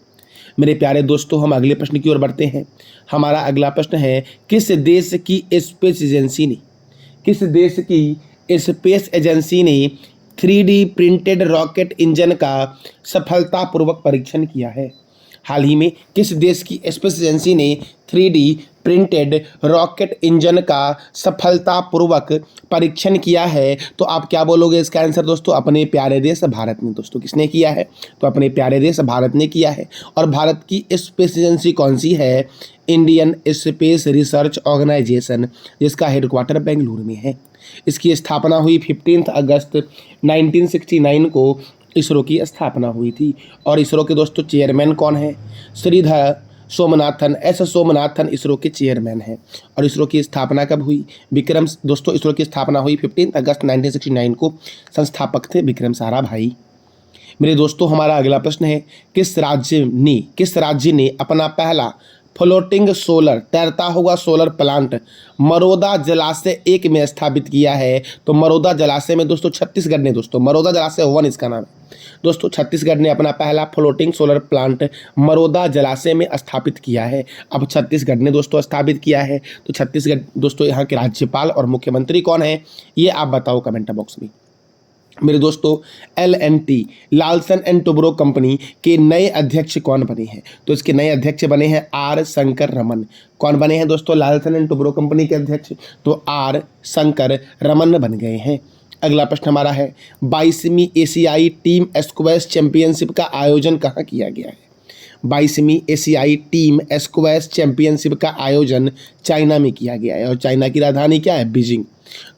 मेरे प्यारे दोस्तों हम अगले प्रश्न की ओर बढ़ते हैं। हमारा अगला प्रश्न है, किस देश की स्पेस एजेंसी ने 3D प्रिंटेड रॉकेट इंजन का सफलतापूर्वक परीक्षण किया है? हाल ही में किस देश की स्पेस एजेंसी ने 3D प्रिंटेड रॉकेट इंजन का सफलतापूर्वक परीक्षण किया है? तो आप क्या बोलोगे इसका आंसर दोस्तों? अपने प्यारे देश भारत ने। दोस्तों किसने किया है? तो अपने प्यारे देश भारत ने किया है। और भारत की स्पेस एजेंसी कौन सी है? इंडियन स्पेस रिसर्च ऑर्गेनाइजेशन, जिसका हेडक्वार्टर बेंगलुरु में है। इसकी स्थापना हुई 15 अगस्त 1969 को इसरो की स्थापना हुई थी। और इसरो के दोस्तों चेयरमैन कौन है? श्रीधर सोमनाथन, एस सोमनाथन इसरो के चेयरमैन हैं। और इसरो की स्थापना कब हुई? दोस्तों इसरो की स्थापना हुई 15 अगस्त 1969 को। संस्थापक थे विक्रम साराभाई। मेरे दोस्तों हमारा अगला प्रश्न है, किस राज्य ने अपना पहला फ्लोटिंग सोलर, तैरता हुआ सोलर प्लांट मरोदा जलाशय 1 में स्थापित किया है? तो मरोदा जलाशय में दोस्तों छत्तीसगढ़ ने, दोस्तों मरोदा जलाशय 1 इसका नाम है दोस्तों। छत्तीसगढ़ ने अपना पहला फ्लोटिंग सोलर प्लांट मरोदा जलाशय में स्थापित किया है। अब छत्तीसगढ़ ने दोस्तों स्थापित किया है। तो छत्तीसगढ़ दोस्तों यहाँ के राज्यपाल और मुख्यमंत्री कौन है ये आप बताओ कमेंट बॉक्स में। मेरे दोस्तों L&T लालसन एंड टुब्रो कंपनी के नए अध्यक्ष कौन बने हैं? तो इसके नए अध्यक्ष बने हैं R शंकर रमन। कौन बने हैं दोस्तों लालसन एंड टुब्रो कंपनी के अध्यक्ष? तो R शंकर रमन बन गए हैं। अगला प्रश्न हमारा है, 22वीं एशियाई टीम स्क्वैश चैंपियनशिप का आयोजन कहाँ किया गया है? 22वीं एशियाई टीम स्क्वैश चैंपियनशिप का आयोजन चाइना में किया गया है। और चाइना की राजधानी क्या है? बीजिंग।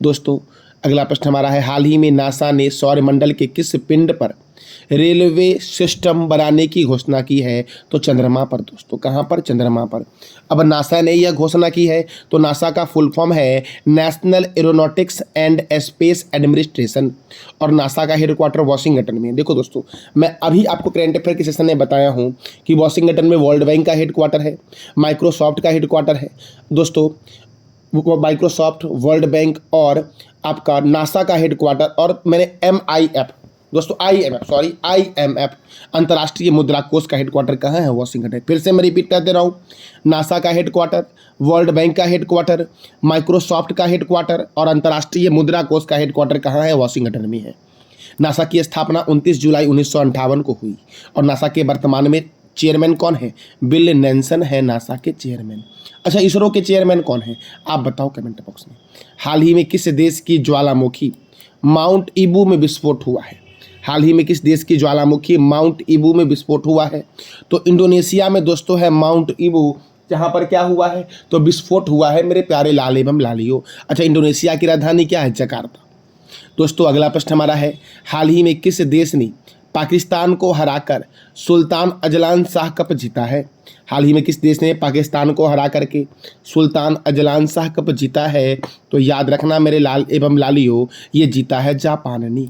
दोस्तों अगला प्रश्न हमारा है, हाल ही में नासा ने सौरमंडल के किस पिंड पर रेलवे सिस्टम बनाने की घोषणा की है? तो चंद्रमा पर दोस्तों। कहाँ पर? चंद्रमा पर। अब नासा ने यह घोषणा की है, तो नासा का फुल फॉर्म है national aeronautics and space administration, और नासा का हेडक्वार्टर वॉशिंगटन में है। देखो दोस्तों, मैं अभी आपको करंट अफेयर के सेशन में बताया हूँ कि वॉशिंगटन में वर्ल्ड बैंक का हेडक्वार्टर है, माइक्रोसॉफ्ट का हेडक्वार्टर है दोस्तों, माइक्रोसॉफ्ट, वर्ल्ड बैंक और आपका नासा का हेडक्वार्टर, और मैंने MIF दोस्तों, IMF अंतर्राष्ट्रीय मुद्रा कोष का हेडक्वार्टर कहाँ है? वॉशिंगटन। फिर से मैं रिपीट कर दे रहा हूँ, नासा का हेडक्वार्टर, वर्ल्ड बैंक का हेडक्वार्टर, माइक्रोसॉफ्ट का हेडक्वार्टर और अंतर्राष्ट्रीय मुद्रा कोष का हेडक्वार्टर कहाँ है? वॉशिंगटन में है। नासा की स्थापना 29 जुलाई 1958 को हुई, और नासा के वर्तमान में चेयरमैन कौन है? बिल नेल्सन है नासा के चेयरमैन। अच्छा, इसरो के चेयरमैन कौन है? आप बताओ कमेंट बॉक्स में। हाल ही में किस देश की ज्वालामुखी माउंट ईबू में विस्फोट हुआ है? हाल ही में किस देश की ज्वालामुखी माउंट ईबू में विस्फोट हुआ है? तो इंडोनेशिया में दोस्तों है माउंट ईबू, जहाँ पर क्या हुआ है? तो विस्फोट हुआ है मेरे प्यारे लाल एवं लालियो। अच्छा, इंडोनेशिया की राजधानी क्या है? जकार्ता। दोस्तों अगला प्रश्न हमारा है, हाल ही में किस देश ने पाकिस्तान को हराकर सुल्तान अजलान शाह कप जीता है? हाल ही में किस देश ने पाकिस्तान को हरा करके सुल्तान अजलान शाह कप जीता है? तो याद रखना मेरे लाल एवं लालियो, ये जीता है जापान ने।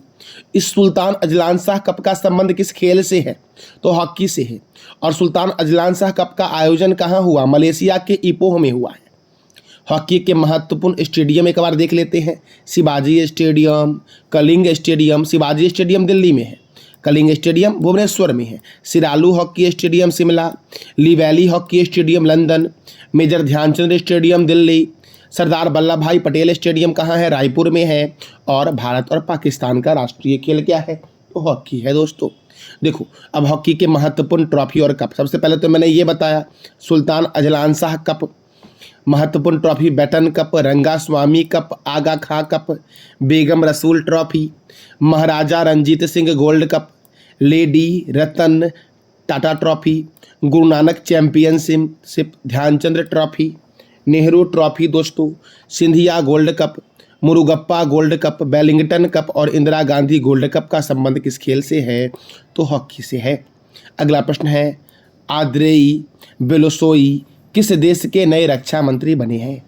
इस सुल्तान अजलान शाह कप का संबंध किस खेल से है? तो हॉकी से है। और सुल्तान अजलान शाह कप का आयोजन कहाँ हुआ? मलेशिया के इपोह में हुआ है। हॉकी के महत्वपूर्ण स्टेडियम एक बार देख लेते हैं। Shivaji stadium, Kalinga stadium. Shivaji stadium Delhi में है, कलिंग स्टेडियम भुवनेश्वर में है, Siralu hockey stadium Shimla, Lee Valley hockey stadium London, Major Dhyanchand stadium Delhi, Sardar Vallabh bhai Patel stadium कहाँ है? रायपुर में है। और भारत और पाकिस्तान का राष्ट्रीय खेल क्या है? तो हॉकी है दोस्तों। देखो, अब हॉकी के महत्वपूर्ण ट्रॉफी और कप, सबसे पहले तो मैंने ये बताया सुल्तान अजलान शाह कप, महत्वपूर्ण trophy Beighton cup, Ranga Swamy cup, Aga Khan cup, Begum Rasool trophy, Maharaja Ranjit Singh gold cup, Lady Ratan Tata trophy, Guru Nanak championship, Dhyanchand trophy, Nehru trophy दोस्तों, Scindia gold cup, Murugappa gold cup, Wellington cup और इंदिरा गांधी गोल्ड कप का संबंध किस खेल से है? तो हॉकी से है। अगला प्रश्न है, आंद्रेई बेलोसोई किस देश के नए रक्षा मंत्री बने हैं?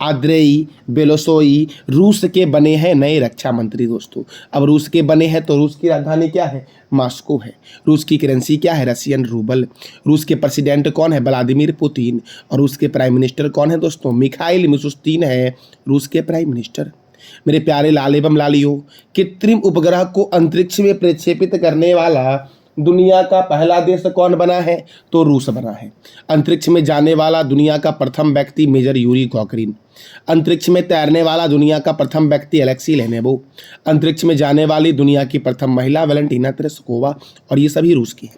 आंद्रेई बेलोसोई रूस के बने हैं नए रक्षा मंत्री दोस्तों। अब रूस के बने हैं तो रूस की राजधानी क्या है? मॉस्को है। रूस की करेंसी क्या है? Russian rouble. रूस के प्रेसिडेंट कौन है? Vladimir Putin. और रूस के प्राइम मिनिस्टर कौन है दोस्तों? मिखाइल मिशुस्तिन है रूस के प्राइम मिनिस्टर। मेरे प्यारे लाल एवं लालियों, कृत्रिम उपग्रह को अंतरिक्ष में प्रक्षेपित करने वाला दुनिया का पहला देश कौन बना है? तो रूस बना है। अंतरिक्ष में जाने वाला दुनिया का प्रथम व्यक्ति मेजर यूरी गॉगरिन। अंतरिक्ष में तैरने वाला दुनिया का प्रथम व्यक्ति अलेक्सी लेनेवो। अंतरिक्ष में जाने वाली दुनिया की प्रथम महिला वैलेंटीना तेरेस्कोवा। और ये सभी रूस की हैं।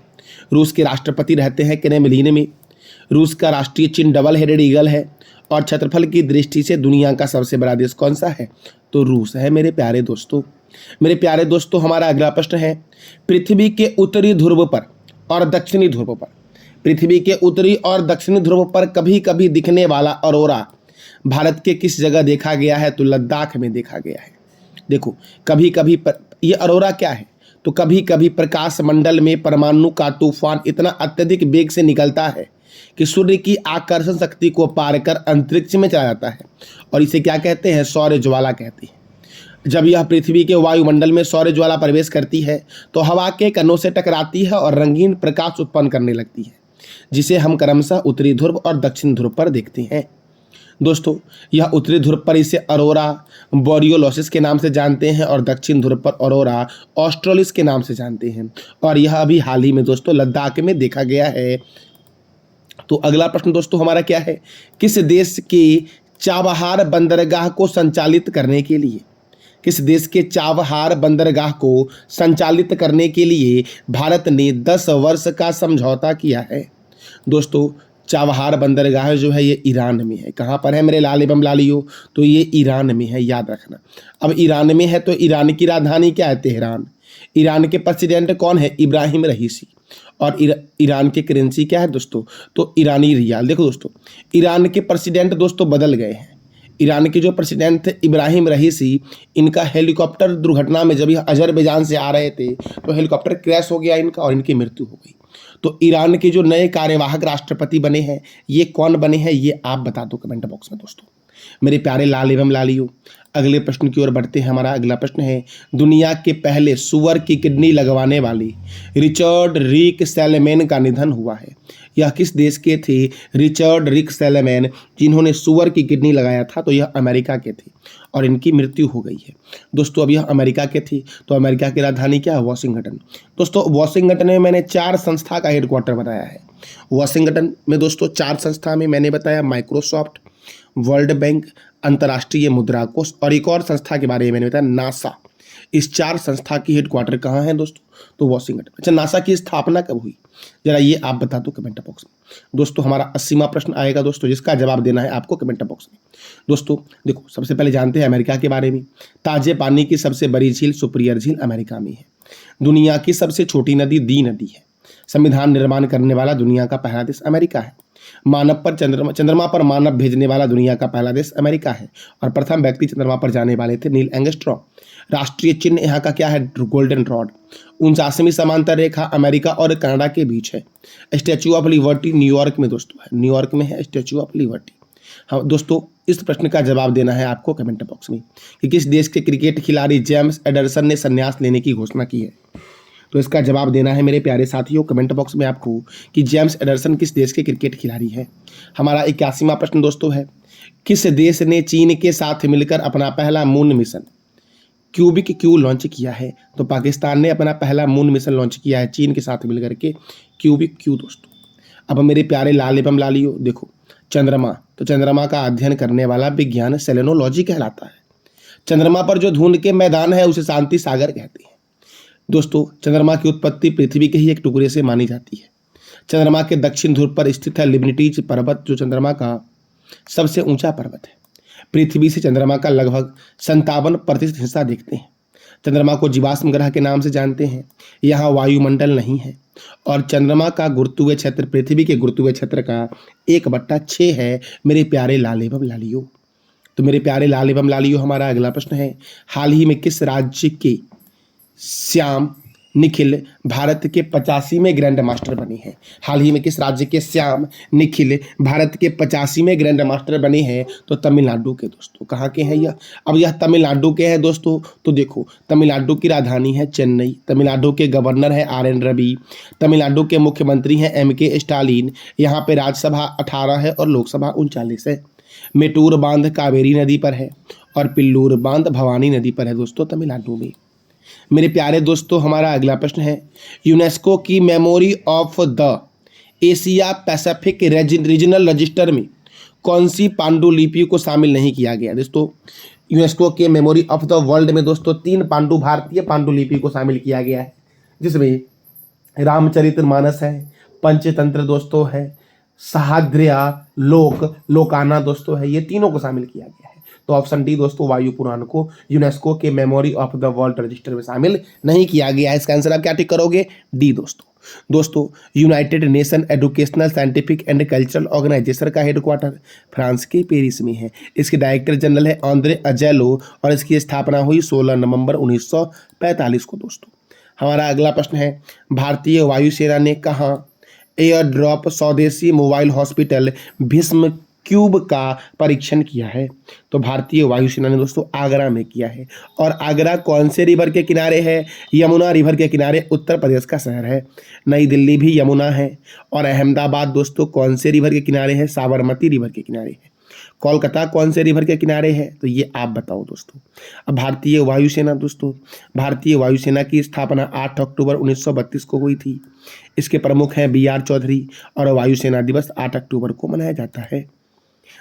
रूस के राष्ट्रपति रहते हैं क्रेमलिन में। रूस का राष्ट्रीय चिन्ह डबल हेडेड ईगल है। और क्षेत्रफल की दृष्टि से दुनिया का सबसे बड़ा देश कौन सा है? तो रूस है मेरे प्यारे दोस्तों। मेरे प्यारे दोस्तों, हमारा अगला प्रश्न है, पृथ्वी के उत्तरी ध्रुव पर और दक्षिणी ध्रुव पर, पृथ्वी के उत्तरी और दक्षिणी ध्रुव पर कभी कभी दिखने वाला अरोरा भारत के किस जगह देखा गया है? तो लद्दाख में देखा गया है। देखो, कभी कभी ये अरोरा क्या है? तो कभी कभी प्रकाश मंडल में परमाणु का तूफान इतना अत्यधिक वेग से निकलता है कि सूर्य की आकर्षण शक्ति को पार कर अंतरिक्ष में चला जाता है, और इसे क्या कहते हैं? सौर ज्वाला कहते हैं। जब यह पृथ्वी के वायुमंडल में सौर ज्वाला प्रवेश करती है तो हवा के कणों से टकराती है और रंगीन प्रकाश उत्पन्न करने लगती है, जिसे हम क्रमशः उत्तरी ध्रुव और दक्षिण ध्रुव पर देखते हैं। दोस्तों, यह उत्तरी ध्रुव पर इसे अरोरा बोरियोलिस के नाम से जानते हैं और दक्षिण ध्रुव पर अरोरा ऑस्ट्रेलिस के नाम से जानते हैं। और यह अभी हाल ही में दोस्तों लद्दाख में देखा गया है। तो अगला प्रश्न दोस्तों हमारा क्या है, किस देश के चाबहार बंदरगाह को संचालित करने के लिए, किस देश के चाबहार बंदरगाह को संचालित करने के लिए भारत ने 10 वर्ष का समझौता किया है? दोस्तों, चाबहार बंदरगाह जो है ये ईरान में है। कहाँ पर है मेरे लाल एवं लालियो? तो ये ईरान में है, याद रखना। अब ईरान में है तो ईरान की राजधानी क्या है? तेहरान। ईरान के प्रेसिडेंट कौन है? इब्राहिम रईसी। और ईरान की करेंसी क्या है दोस्तों? तो ईरानी रियाल। देखो दोस्तों, ईरान के प्रेसिडेंट दोस्तों बदल गए हैं। ईरान के जो प्रेसिडेंट थे इब्राहिम रईसी, इनका हेलीकॉप्टर दुर्घटना में जब यह अजरबैजान से आ रहे थे तो हेलीकॉप्टर क्रैश हो गया इनका और इनकी मृत्यु हो गई। तो ईरान के जो नए कार्यवाहक राष्ट्रपति बने हैं ये कौन बने हैं, ये आप बता दो कमेंट बॉक्स में दोस्तों। मेरे प्यारे लाल एवं लालियों, अगले प्रश्न की ओर बढ़ते हैं। हमारा अगला प्रश्न है, दुनिया के पहले सुअर की किडनी लगवाने वाले रिचर्ड रिक सैलमैन का निधन हुआ है। यह किस देश के थे? रिचर्ड रिक सैलमैन, जिन्होंने सुअर की किडनी लगाया था, तो यह अमेरिका के थे और इनकी मृत्यु हो गई है दोस्तों। अब यह अमेरिका के थे, तो अमेरिका की राजधानी क्या है? वॉशिंगटन। दोस्तों वॉशिंगटन में मैंने 4 संस्था का हेडक्वार्टर बताया है। वॉशिंगटन में दोस्तों 4 संस्था में मैंने बताया माइक्रोसॉफ्ट, वर्ल्ड बैंक, अंतर्राष्ट्रीय मुद्रा कोष और एक और संस्था के बारे में मैंने बताया नासा। इस 4 संस्था की हेडक्वार्टर कहाँ है दोस्तों? तो वॉशिंगटन। अच्छा, नासा की स्थापना कब हुई, जरा ये आप बता दो कमेंट बॉक्स में दोस्तों। हमारा 80वां प्रश्न आएगा दोस्तों, जिसका जवाब देना है आपको कमेंट बॉक्स में दोस्तों। देखो, सबसे पहले जानते हैं अमेरिका के बारे में। ताजे पानी की सबसे बड़ी झील सुपीरियर झील अमेरिका में है। दुनिया की सबसे छोटी नदी दी नदी है। संविधान निर्माण करने वाला दुनिया का पहला देश अमेरिका है। चंद्रमा पर मानव भेजने वाला दुनिया का पहला देश अमेरिका है और प्रथम व्यक्ति चंद्रमा पर जाने वाले थे नील एंगस्ट्रॉम। राष्ट्रीय चिन्ह यहाँ का क्या है? Golden rod. 49वीं समांतर रेखा अमेरिका और कनाडा के बीच है। स्टैच्यू ऑफ लिबर्टी न्यूयॉर्क में दोस्तों है, न्यूयॉर्क में है स्टैच्यू ऑफ लिबर्टी। हाँ दोस्तों, इस प्रश्न का जवाब देना है आपको कमेंट बॉक्स में कि किस देश के क्रिकेट खिलाड़ी जेम्स एडरसन ने संन्यास लेने की घोषणा की है। तो इसका जवाब देना है मेरे प्यारे साथियों कमेंट बॉक्स में आपको कि जेम्स एडरसन किस देश के क्रिकेट खिलाड़ी है। हमारा 81वां प्रश्न दोस्तों है, किस देश ने चीन के साथ मिलकर अपना पहला moon mission cubic Q launch किया है? तो पाकिस्तान ने अपना पहला मून मिशन लॉन्च किया है चीन के साथ मिलकर के, क्यूबिक क्यू दोस्तों। अब मेरे प्यारे लाल एवं लालियों, देखो चंद्रमा, तो चंद्रमा का अध्ययन करने वाला विज्ञान सेलेनोलॉजी कहलाता है। चंद्रमा पर जो धुंध के मैदान है उसे शांति सागर कहते हैं दोस्तों। चंद्रमा की उत्पत्ति पृथ्वी के ही एक टुकड़े से मानी जाती है। चंद्रमा के दक्षिण ध्रुव पर स्थित है लिबर्टीज पर्वत, जो चंद्रमा का सबसे ऊंचा पर्वत है। पृथ्वी से चंद्रमा का लगभग 57% हिस्सा देखते हैं। चंद्रमा को जीवाश्म ग्रह के नाम से जानते हैं। यहाँ वायुमंडल नहीं है और चंद्रमा का गुरुत्वीय क्षेत्र पृथ्वी के गुरुत्वीय क्षेत्र का 1/6 है मेरे प्यारे लाल एवं लालियों। तो मेरे प्यारे लाल एवं लालियों, हमारा अगला प्रश्न है, हाल ही में किस राज्य के श्याम निखिल भारत के 85वें ग्रैंड मास्टर बने हैं? हाल ही में किस राज्य के श्याम निखिल भारत के 85वें ग्रैंड मास्टर बने हैं? तो तमिलनाडु के दोस्तों। कहाँ के हैं यह? अब यह तमिलनाडु के हैं दोस्तों। तो देखो, तमिलनाडु की राजधानी है चेन्नई। तमिलनाडु के गवर्नर है RN रवि। तमिलनाडु के मुख्यमंत्री हैं MK स्टालिन। यहाँ पे राज्यसभा 18 है और लोकसभा 39 है। मेटूर बांध कावेरी नदी पर है और पिल्लूर बांध भवानी नदी पर है दोस्तों तमिलनाडु में। मेरे प्यारे दोस्तों, हमारा अगला प्रश्न है, यूनेस्को की memory of the Asia Pacific regional register में कौन सी पांडुलिपि को शामिल नहीं किया गया? दोस्तों यूनेस्को के मेमोरी ऑफ द वर्ल्ड में दोस्तों 3 भारतीय पांडुलिपि को शामिल किया गया है, जिसमें रामचरितमानस है, पंचतंत्र दोस्तों है, सहाद्रया लोकाना दोस्तों है। ये तीनों को शामिल किया गया है। तो ऑप्शन डी दोस्तों, वायु पुराण को यूनेस्को के memory of the world register में शामिल नहीं किया गया है। इसका आंसर आप क्या टिक करोगे? डी दोस्तों united nation educational scientific and cultural organisation का हेडक्वार्टर फ्रांस के पेरिस में है। इसके डायरेक्टर जनरल है आंद्रे अजेलो और इसकी स्थापना हुई 16 नवंबर 1945 को दोस्तों। हमारा अगला प्रश्न है, भारतीय वायुसेना ने कहाँ एयर ड्रॉप स्वदेशी मोबाइल हॉस्पिटल भीष्म क्यूब का परीक्षण किया है? तो भारतीय वायुसेना ने दोस्तों आगरा में किया है। और आगरा कौन से रिवर के किनारे है? यमुना रिवर के किनारे उत्तर प्रदेश का शहर है। नई दिल्ली भी यमुना है। और अहमदाबाद दोस्तों कौन से रिवर के किनारे है? साबरमती रिवर के किनारे है। कोलकाता कौन से रिवर के किनारे है? तो ये आप बताओ दोस्तों। अब भारतीय वायुसेना दोस्तों, भारतीय वायुसेना की स्थापना 8 अक्टूबर 1932 को हुई थी। इसके प्रमुख हैं BR चौधरी और वायुसेना दिवस 8 अक्टूबर को मनाया जाता है।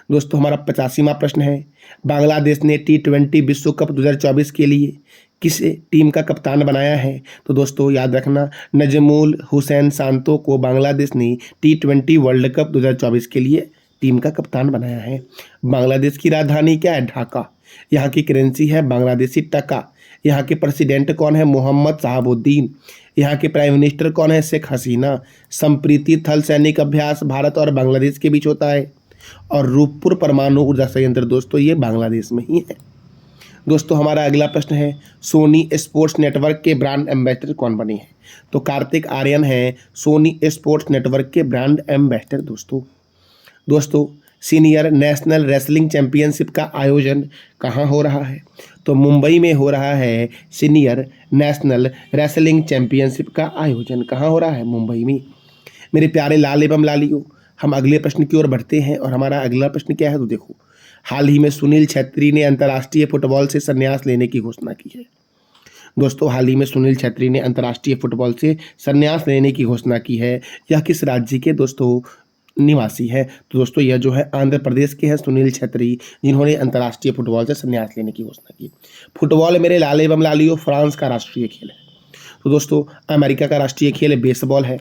दोस्तों हमारा 85वां प्रश्न है, बांग्लादेश ने T20 विश्व कप 2024 के लिए किस टीम का कप्तान बनाया है? तो दोस्तों याद रखना, नजमुल हुसैन शांतो को बांग्लादेश ने T20 वर्ल्ड कप 2024 के लिए टीम का कप्तान बनाया है। बांग्लादेश की राजधानी क्या है? ढाका। यहाँ की करेंसी है बांग्लादेशी टका। यहाँ के प्रेसिडेंट कौन है? मोहम्मद शहाबुद्दीन। यहाँ के प्राइम मिनिस्टर कौन है? शेख हसीना। संप्रीति थल सैनिक अभ्यास भारत और बांग्लादेश के बीच होता है। और रूपपुर परमाणु ऊर्जा संयंत्र दोस्तों ये बांग्लादेश में ही है। दोस्तों हमारा अगला प्रश्न है, सोनी स्पोर्ट्स नेटवर्क के ब्रांड एम्बेसडर कौन बने हैं? तो कार्तिक आर्यन है सोनी स्पोर्ट्स नेटवर्क के ब्रांड एम्बेसडर दोस्तों सीनियर नेशनल रेसलिंग चैंपियनशिप का आयोजन कहाँ हो रहा है? तो मुंबई में हो रहा है सीनियर नेशनल रेसलिंग चैंपियनशिप का आयोजन कहाँ हो रहा है? मुंबई में। मेरे प्यारे लाल एवं लालियों, हम अगले प्रश्न की ओर बढ़ते हैं और हमारा अगला प्रश्न क्या है? तो देखो, हाल ही में सुनील छेत्री ने अंतर्राष्ट्रीय फुटबॉल से संन्यास लेने की घोषणा की है। दोस्तों हाल ही में सुनील छेत्री ने अंतर्राष्ट्रीय फुटबॉल से संन्यास लेने की घोषणा की है। यह किस राज्य के दोस्तों निवासी है? तो दोस्तों यह जो है आंध्र प्रदेश के हैं सुनील छेत्री, जिन्होंने अंतर्राष्ट्रीय फुटबॉल से संन्यास लेने की घोषणा की। फुटबॉल मेरे लाल एवं लालियों फ्रांस का राष्ट्रीय खेल है। तो दोस्तों अमेरिका का राष्ट्रीय खेल बेसबॉल है,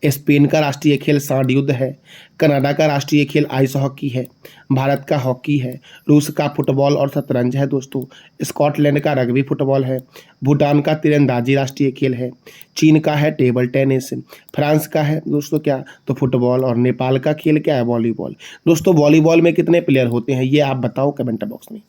स्पेन का राष्ट्रीय खेल सांड युद्ध है, कनाडा का राष्ट्रीय खेल आइस हॉकी है, भारत का हॉकी है, रूस का फुटबॉल और शतरंज है दोस्तों, स्कॉटलैंड का रग्बी फुटबॉल है, भूटान का तीरंदाजी राष्ट्रीय खेल है, चीन का है टेबल टेनिस, फ्रांस का है दोस्तों क्या? तो फुटबॉल, और नेपाल का खेल क्या है? वॉलीबॉल। दोस्तों वॉलीबॉल में कितने प्लेयर होते हैं ये आप बताओ कमेंट बॉक्स में।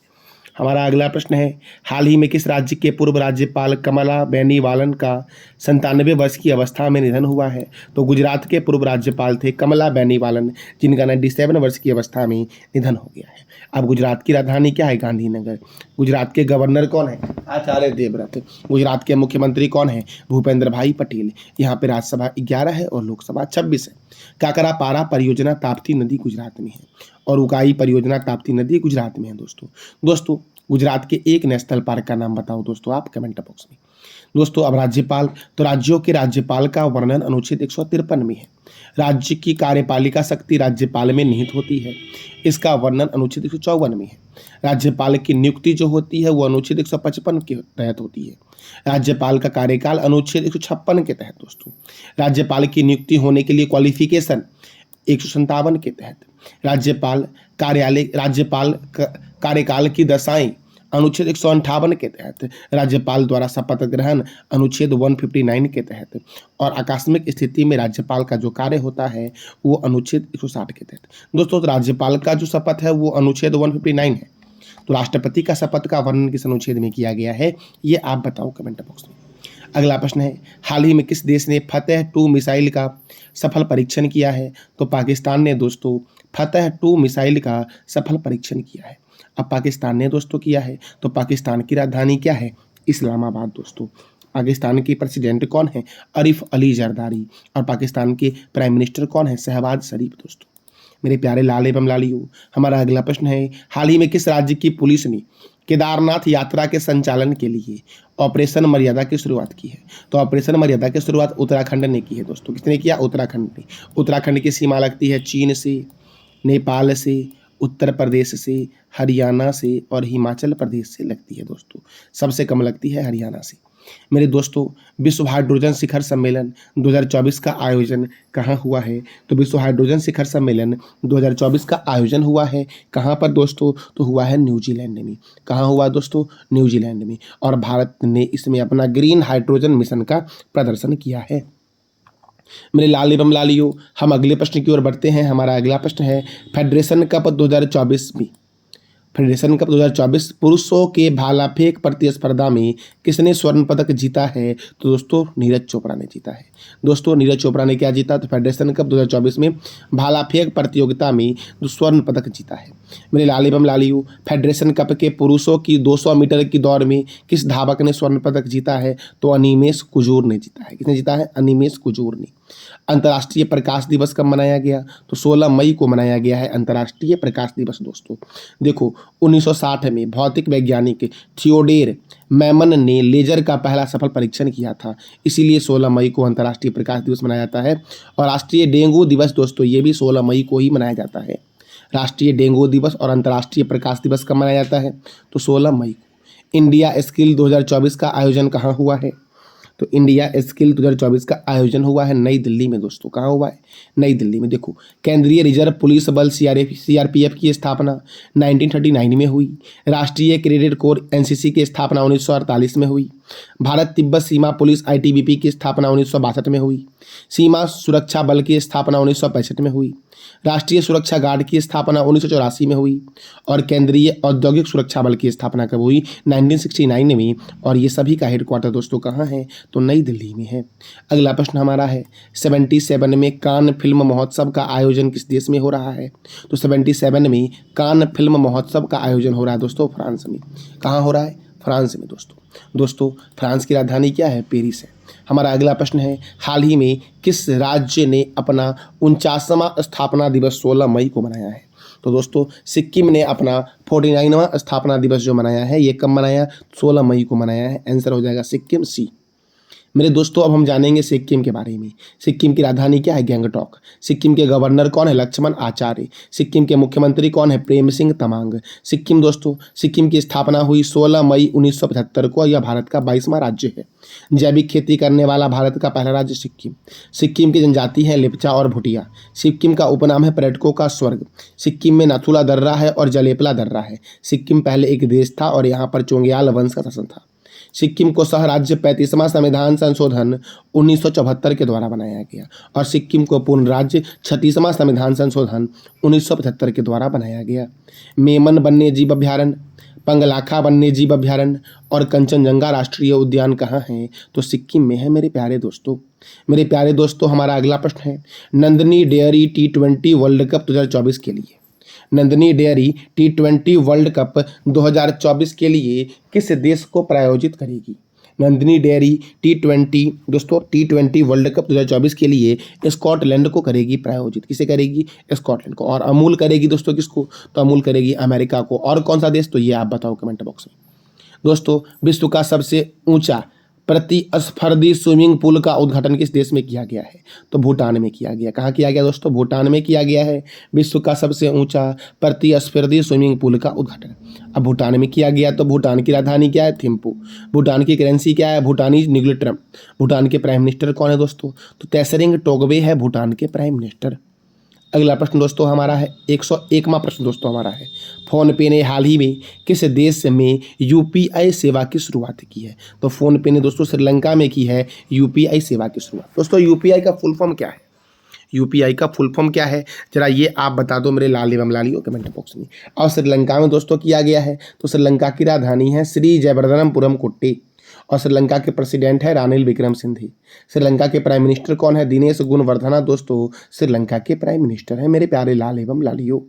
हमारा अगला प्रश्न है, हाल ही में किस राज्य के पूर्व राज्यपाल कमला बेनीवालन का 97 वर्ष की अवस्था में निधन हुआ है? तो गुजरात के पूर्व राज्यपाल थे कमला बेनीवालन, जिनका 97 वर्ष की अवस्था में निधन हो गया है। अब गुजरात की राजधानी क्या है? गांधीनगर। गुजरात के गवर्नर कौन है? आचार्य देवव्रत। गुजरात के मुख्यमंत्री कौन है? भूपेंद्र भाई पटेल। यहाँ पे राज्यसभा 11 है और लोकसभा 26 है। काकरापारा परियोजना ताप्ती नदी गुजरात में है और उकाई परियोजना ताप्ती नदी गुजरात में है दोस्तों गुजरात के एक नेशनल पार्क का नाम बताओ दोस्तों आप कमेंट बॉक्स में। दोस्तों अब राज्यपाल, तो राज्यों के राज्यपाल का वर्णन अनुच्छेद 153 में है। राज्य की कार्यपालिका शक्ति राज्यपाल में निहित होती है, इसका वर्णन अनुच्छेद 154 में है। राज्यपाल की नियुक्ति जो होती है वो अनुच्छेद 155 के तहत होती है। राज्यपाल का कार्यकाल अनुच्छेद 156 के तहत दोस्तों। राज्यपाल की नियुक्ति होने के लिए क्वालिफिकेशन 157 के तहत। राज्यपाल कार्यकाल की दशाएं अनुच्छेद 158 के तहत। राज्यपाल द्वारा शपथ ग्रहण अनुच्छेद 159 के तहत। और आकस्मिक स्थिति में राज्यपाल का जो कार्य होता है वो अनुच्छेद 160 के तहत। दोस्तों राज्यपाल का जो शपथ है वो अनुच्छेद 159 है। तो राष्ट्रपति का शपथ का वर्णन किस अनुच्छेद में किया गया है ये आप बताओ कमेंट बॉक्स में। अगला प्रश्न है, हाल ही में किस देश ने फतेह-2 मिसाइल का सफल परीक्षण किया है? तो पाकिस्तान ने दोस्तों फतेह-2 मिसाइल का सफल परीक्षण किया है। अब पाकिस्तान ने दोस्तों किया है, तो पाकिस्तान की राजधानी क्या है? इस्लामाबाद दोस्तों। पाकिस्तान के प्रेसिडेंट कौन है? आरिफ अली जरदारी। और पाकिस्तान के प्राइम मिनिस्टर कौन है? शहबाज शरीफ दोस्तों। मेरे प्यारे लाल एवं लालियों, हमारा अगला प्रश्न है, हाल ही में किस राज्य की पुलिस ने केदारनाथ यात्रा के संचालन के लिए ऑपरेशन मर्यादा की शुरुआत की है? तो ऑपरेशन मर्यादा की शुरुआत उत्तराखंड ने की है दोस्तों। किसने किया? उत्तराखंड ने। उत्तराखंड की सीमा लगती है चीन से, नेपाल से, उत्तर प्रदेश से, हरियाणा से और हिमाचल प्रदेश से लगती है दोस्तों। सबसे कम लगती है हरियाणा से। मेरे दोस्तों विश्व हाइड्रोजन शिखर सम्मेलन 2024 का आयोजन कहाँ हुआ है? तो विश्व हाइड्रोजन शिखर सम्मेलन 2024 का आयोजन हुआ है कहाँ पर दोस्तों? तो हुआ है न्यूजीलैंड में। कहाँ हुआ दोस्तों? न्यूजीलैंड में। और भारत ने इसमें अपना ग्रीन हाइड्रोजन मिशन का प्रदर्शन किया है। मेरे लाल एवं लालियों, हम अगले प्रश्न की ओर बढ़ते हैं। हमारा अगला प्रश्न है, फेडरेशन कप 2024 में फेडरेशन कप 2024 पुरुषों के भाला फेंक प्रतिस्पर्धा में किसने स्वर्ण पदक जीता है? तो दोस्तों नीरज चोपड़ा ने जीता है। दोस्तों नीरज चोपड़ा ने क्या जीता? तो फेडरेशन कप 2024 में भाला फेंक प्रतियोगिता में स्वर्ण पदक जीता है। मेरे लाल एवं लालियों, फेडरेशन कप के पुरुषों की 200 मीटर की दौड़ में किस धावक ने स्वर्ण पदक जीता है? तो अनिमेष कुजूर ने जीता है। किसने जीता है? अनिमेष कुजूर ने। अंतर्राष्ट्रीय प्रकाश दिवस कब मनाया गया? तो 16 मई को मनाया गया है अंतर्राष्ट्रीय प्रकाश दिवस दोस्तों। देखो 1960 में भौतिक वैज्ञानिक थियोडोर मैमन ने लेजर का पहला सफल परीक्षण किया था, इसीलिए 16 मई को अंतर्राष्ट्रीय प्रकाश दिवस मनाया जाता है। और राष्ट्रीय डेंगू दिवस दोस्तों ये भी 16 मई को ही मनाया जाता है। राष्ट्रीय डेंगू दिवस और अंतर्राष्ट्रीय प्रकाश दिवस कब मनाया जाता है? तो 16 मई को। इंडिया स्किल 2024 का आयोजन कहाँ हुआ है? तो इंडिया स्किल 2024 का आयोजन हुआ है नई दिल्ली में दोस्तों। कहाँ हुआ है? नई दिल्ली में। देखो केंद्रीय रिजर्व पुलिस बल सीआरपीएफ की स्थापना 1939 में हुई। राष्ट्रीय कैडेट कोर एनसीसी की स्थापना 1948 में हुई। भारत तिब्बत सीमा पुलिस आईटीबीपी की स्थापना 1962 में हुई। सीमा सुरक्षा बल की स्थापना 1965 में हुई। राष्ट्रीय सुरक्षा गार्ड की स्थापना 1984 में हुई और केंद्रीय औद्योगिक सुरक्षा बल की स्थापना कब हुई? 1969 में। और ये सभी का हेडक्वार्टर दोस्तों कहाँ है? तो नई दिल्ली में है। अगला प्रश्न हमारा है 77 में कान फिल्म महोत्सव का आयोजन किस देश में हो रहा है? तो 77 में कान फिल्म महोत्सव का आयोजन हो रहा है दोस्तों फ्रांस में। कहाँ हो रहा है? फ्रांस में दोस्तों फ्रांस की राजधानी क्या है? पेरिस है। हमारा अगला प्रश्न है हाल ही में किस राज्य ने अपना 49वां स्थापना दिवस 16 मई को मनाया है? तो दोस्तों सिक्किम ने अपना 49वां स्थापना दिवस जो मनाया है ये कब मनाया? 16 मई को मनाया है। आंसर हो जाएगा सिक्किम सी। मेरे दोस्तों अब हम जानेंगे सिक्किम के बारे में। सिक्किम की राजधानी क्या है? गैंगटॉक। सिक्किम के गवर्नर कौन है? लक्ष्मण आचार्य। सिक्किम के मुख्यमंत्री कौन है? प्रेम सिंह तमांग। सिक्किम की स्थापना हुई 16 मई 1975 को। यह भारत का 22वां राज्य है। जैविक खेती करने वाला भारत का पहला राज्य सिक्किम। सिक्किम की जनजाति है लेप्चा और भूटिया। सिक्किम का उपनाम है पर्यटकों का स्वर्ग। सिक्किम में नाथुला दर्रा है और जलेपला दर्रा है। सिक्किम पहले एक देश था और यहाँ पर चोंग्याल वंश का शासन था। सिक्किम को सह राज्य 35वां संविधान संशोधन 1974 के द्वारा बनाया गया और सिक्किम को पूर्ण राज्य 36वां संविधान संशोधन 1975 के द्वारा बनाया गया। मेमन वन्यजीव अभ्यारण्य, पंगलाखा वन्यजीव अभ्यारण्य और कंचनजंगा राष्ट्रीय उद्यान कहाँ हैं? तो सिक्किम में है मेरे प्यारे दोस्तों हमारा अगला प्रश्न है Nandini dairy T20 world cup 2024 के लिए Nandini dairy T20 world cup 2024 के लिए किस देश को प्रायोजित करेगी? Nandini dairy T20 world cup 2024 के लिए स्कॉटलैंड को करेगी प्रायोजित। किसे करेगी? स्कॉटलैंड को। और अमूल करेगी दोस्तों किसको? तो अमूल करेगी अमेरिका को। और कौन सा देश? तो ये आप बताओ कमेंट बॉक्स में। दोस्तों विश्व का सबसे ऊंचा प्रतिस्पर्धी स्विमिंग पूल का उद्घाटन किस देश में किया गया है? तो भूटान में किया गया। कहाँ किया गया दोस्तों? भूटान में किया गया है। विश्व का सबसे ऊंचा प्रतिस्पर्धी स्विमिंग पूल का उद्घाटन अब भूटान में किया गया। तो भूटान की राजधानी क्या है? थिम्पू। भूटान की करेंसी क्या है? भूटानी निगलेट्रम। भूटान के प्राइम मिनिस्टर कौन है दोस्तों? तो तैसरिंग टोगबे है भूटान के प्राइम मिनिस्टर। अगला प्रश्न दोस्तों हमारा है 101वां प्रश्न दोस्तों हमारा है फ़ोनपे ने हाल ही में किस देश में यूपीआई सेवा की शुरुआत की है? तो फ़ोनपे ने दोस्तों श्रीलंका में की है यूपीआई सेवा की शुरुआत। दोस्तों यूपीआई का फुल फॉर्म क्या है? यूपीआई का फुल फॉर्म क्या है जरा ये आप बता दो मेरे लाल एवं लालियों कमेंट बॉक्स में। और श्रीलंका में दोस्तों किया गया है तो श्रीलंका की राजधानी है श्री जयवर्धनपुरम कुट्टी और श्रीलंका के प्रेसिडेंट है रानिल विक्रमसिंघे। श्रीलंका के प्राइम मिनिस्टर कौन है? दिनेश गुणवर्धना दोस्तों श्रीलंका के प्राइम मिनिस्टर हैं मेरे प्यारे लाल एवं लालियों।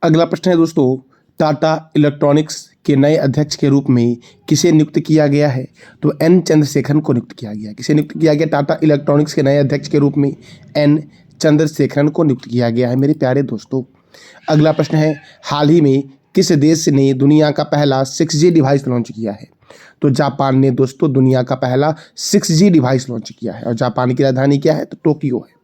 अगला प्रश्न है दोस्तों टाटा इलेक्ट्रॉनिक्स के नए अध्यक्ष के रूप में किसे नियुक्त किया गया है? तो एन चंद्रशेखरन को नियुक्त किया गया। किसे नियुक्त किया गया? टाटा इलेक्ट्रॉनिक्स के नए अध्यक्ष के रूप में एन चंद्रशेखरन को नियुक्त किया गया है मेरे प्यारे दोस्तों। अगला प्रश्न है हाल ही में किस देश ने दुनिया का पहला 6G डिवाइस लॉन्च किया है? तो जापान ने दोस्तों दुनिया का पहला 6G डिवाइस लॉन्च किया है और जापान की राजधानी क्या है? तो टोक्यो है।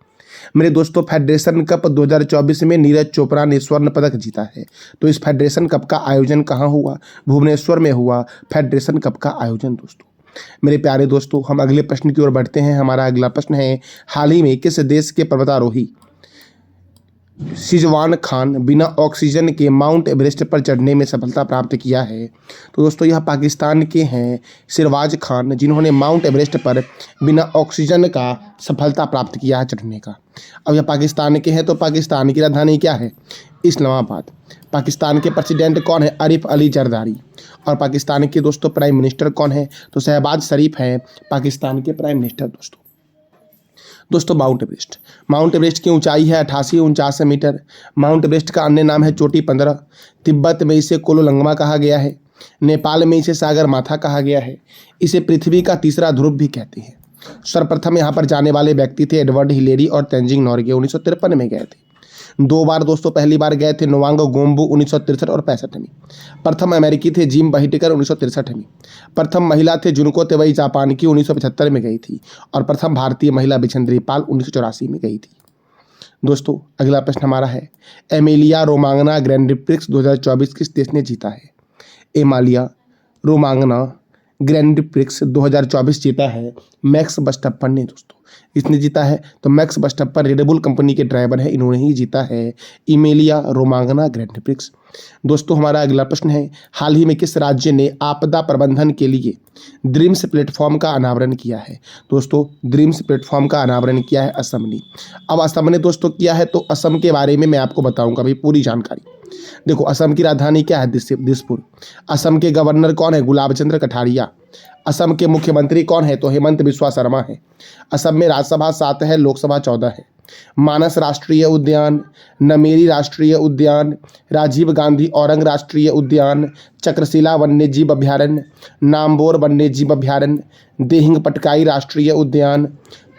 मेरे दोस्तों फेडरेशन कप 2024 में नीरज चोपड़ा ने स्वर्ण पदक जीता है। तो इस फेडरेशन कप का आयोजन कहाँ हुआ? भुवनेश्वर में हुआ फेडरेशन कप का आयोजन दोस्तों। मेरे प्यारे दोस्तों हम अगले प्रश्न की ओर बढ़ते हैं। हमारा अगला प्रश्न है हाल ही में किस देश के पर्वतारोही शिजवान खान बिना ऑक्सीजन के माउंट एवरेस्ट पर चढ़ने में सफलता प्राप्त किया है? तो दोस्तों यह पाकिस्तान के हैं सिरवाज खान जिन्होंने माउंट एवरेस्ट पर बिना ऑक्सीजन का सफलता प्राप्त किया है चढ़ने का। अब यह पाकिस्तान के हैं तो पाकिस्तान की राजधानी क्या है? इस्लामाबाद। पाकिस्तान के प्रेसिडेंट कौन है? आरिफ अली जरदारी। और पाकिस्तान के दोस्तों प्राइम मिनिस्टर कौन है? तो शहबाज शरीफ हैं पाकिस्तान के प्राइम मिनिस्टर दोस्तों माउंट एवरेस्ट की ऊंचाई है 8849 मीटर। माउंट एवरेस्ट का अन्य नाम है चोटी 15। तिब्बत में इसे कोलोलंगमा कहा गया है। नेपाल में इसे सागर माथा कहा गया है। इसे पृथ्वी का तीसरा ध्रुव भी कहते हैं। सर्वप्रथम यहाँ पर जाने वाले व्यक्ति थे एडवर्ड हिलेरी और तेंजिंग नॉर्गे 1953 में गए थे। 2 बार दोस्तों पहली बार गए थे नोवांग गोम्बू 1963 और 65 में। प्रथम अमेरिकी थे जिम बहिटेकर 1963 में। प्रथम महिला थे जुनको तेवई जापान की 1975 में गई थी और प्रथम भारतीय महिला बिछेंद्री पाल 1984 में गई थी। दोस्तों अगला प्रश्न हमारा है एमिलिया रोमांगना ग्रैंड प्रिक्स 2024 किस देश ने जीता है? एमिलिया रोमांगना ग्रैंड प्रिक्स 2024 जीता है मैक्स वर्स्टैपेन ने दोस्तों। इसने जीता है तो मैक्स वर्स्टैपन रेडबुल कंपनी के ड्राइवर है, इन्होंने ही जीता है इमेलिया रोमांगना ग्रैंड प्रिक्स। दोस्तों हमारा अगला प्रश्न है, हाल ही में किस राज्य ने आपदा प्रबंधन के लिए ड्रीम्स प्लेटफॉर्म का अनावरण किया है? दोस्तों ड्रीम्स प्लेटफॉर्म का अनावरण किया है असम ने। अब असम ने दोस्तों किया है तो असम के बारे में मैं आपको बताऊंगा भाई पूरी जानकारी। देखो असम की राजधानी क्या है? दिसपुर। असम के गवर्नर कौन है? गुलाब चंद्र कटारिया। असम के मुख्यमंत्री कौन है? तो हेमंत बिस्वा शर्मा है। असम में राज्यसभा 7 है, लोकसभा 14 है। मानस राष्ट्रीय उद्यान, नमेरी राष्ट्रीय उद्यान, राजीव गांधी औरंग राष्ट्रीय उद्यान, चक्रशिला वन्यजीव अभ्यारण्य, नामबोर वन्यजीव अभ्यारण्य, देहिंग पटकाई राष्ट्रीय उद्यान,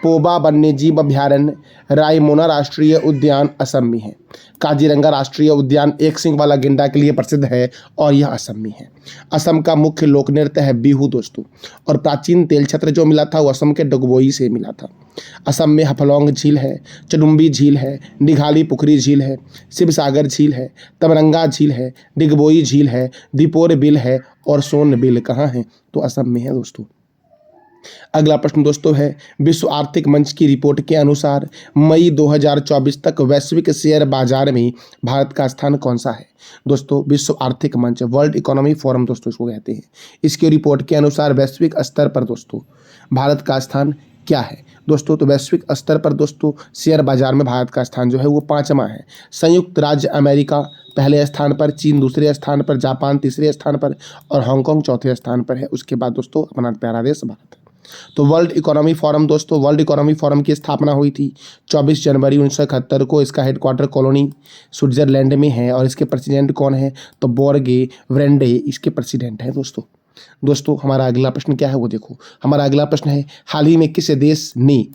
पोबा वन्यजीव अभ्यारण्य, रायमोना राष्ट्रीय उद्यान असम में है। काजीरंगा राष्ट्रीय उद्यान एक सिंग वाला गेंडा के लिए प्रसिद्ध है और यह असम में है। असम का मुख्य लोक नृत्य है बिहू दोस्तों। और प्राचीन तेल छत्र जो मिला था वो असम के डगबोई से मिला था। असम में हफलौंग झील है, चडुम्बी झील है, निघाली पुखरी झील है, शिवसागर झील है, तमरंगा झील है, डिगबोई झील है, दीपोर बिल है और सोन बिल कहाँ है? तो असम में है दोस्तों। अगला प्रश्न दोस्तों है, विश्व आर्थिक मंच की रिपोर्ट के अनुसार मई 2024 तक वैश्विक शेयर बाजार में भारत का स्थान कौन सा है? दोस्तों विश्व आर्थिक मंच वर्ल्ड इकोनॉमी फोरम दोस्तों इसको कहते हैं। इसकी रिपोर्ट के अनुसार वैश्विक स्तर पर दोस्तों भारत का स्थान क्या है? दोस्तों तो वैश्विक स्तर पर दोस्तों शेयर बाजार में भारत का स्थान जो है वो 5वां है। संयुक्त राज्य अमेरिका पहले स्थान पर, चीन दूसरे स्थान पर, जापान तीसरे स्थान पर और हांगकांग चौथे स्थान पर है। उसके बाद दोस्तों अपना प्यारा देश भारत है। तो वर्ल्ड इकोनॉमी फोरम दोस्तों, वर्ल्ड इकोनॉमी फोरम की स्थापना हुई थी 24 जनवरी 1971 को। इसका हेडक्वार्टर कॉलोनी स्विट्जरलैंड में है और इसके प्रेसिडेंट कौन है? तो बोर्गे व्रेंडे इसके प्रेसिडेंट हैं दोस्तों हमारा अगला प्रश्न क्या है वो देखो। हमारा अगला प्रश्न है, हाल ही में किस देश ने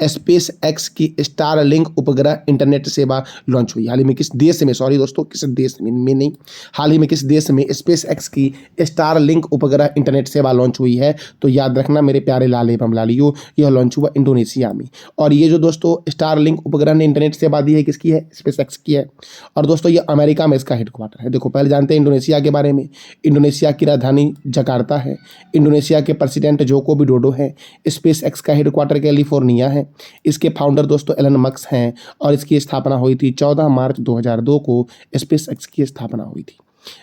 स्पेस एक्स की स्टारलिंक उपग्रह इंटरनेट सेवा लॉन्च हुई? हाल ही में किस देश में, सॉरी दोस्तों किस देश में नहीं, हाल ही में किस देश में स्पेस एक्स की स्टारलिंक उपग्रह इंटरनेट सेवा लॉन्च हुई है? तो याद रखना मेरे प्यारे लाल एवं लालियो, यह लॉन्च हुआ इंडोनेशिया में। और ये जो दोस्तों स्टारलिंक उपग्रह ने इंटरनेट सेवा दी है किसकी है? स्पेस एक्स की है। और दोस्तों ये अमेरिका में इसका हेडक्वार्टर है। देखो पहले जानते हैं इंडोनेशिया के बारे में। इंडोनेशिया की राजधानी जकार्ता है। इंडोनेशिया के प्रेसिडेंट जोको विडोडो है। स्पेस एक्स का हेडक्वार्टर कैलिफोर्निया है। इसके फाउंडर दोस्तों एलन मस्क हैं और इसकी स्थापना हुई थी 14 मार्च 2002 को स्पेस एक्स की स्थापना हुई थी।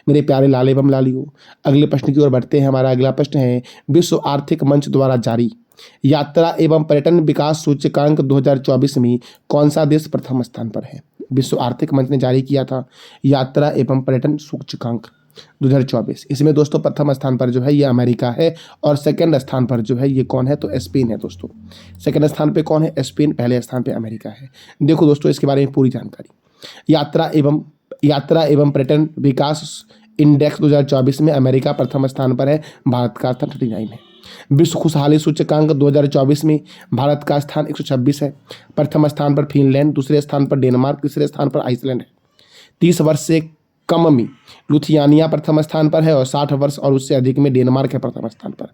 मेरे प्यारे लाल एवं लालियों, अगले प्रश्न की ओर बढ़ते हैं। हमारा अगला प्रश्न है, विश्व आर्थिक मंच द्वारा जारी यात्रा एवं पर्यटन विकास सूचकांक 2024 में कौन सा देश प्रथम स्थान पर है? विश्व आर्थिक मंच ने जारी किया था यात्रा एवं पर्यटन सूचकांक 2024। इसमें दोस्तों प्रथम स्थान पर जो है ये अमेरिका है और सेकंड स्थान पर जो है ये कौन है? तो स्पेन है दोस्तों। सेकंड स्थान पे कौन है? स्पेन। पहले स्थान पे अमेरिका है। देखो दोस्तों इसके बारे में पूरी जानकारी। यात्रा एवं पर्यटन विकास इंडेक्स 2024 में अमेरिका प्रथम स्थान पर है, भारत का स्थान 39 है। विश्व खुशहाली सूचकांक 2024 में भारत का स्थान 126 है। प्रथम स्थान पर फिनलैंड, दूसरे स्थान पर डेनमार्क, तीसरे स्थान पर आइसलैंड है। 30 वर्ष से कम में लुथियानिया प्रथम स्थान पर है और 60 वर्ष और उससे अधिक में डेनमार्क है प्रथम स्थान पर।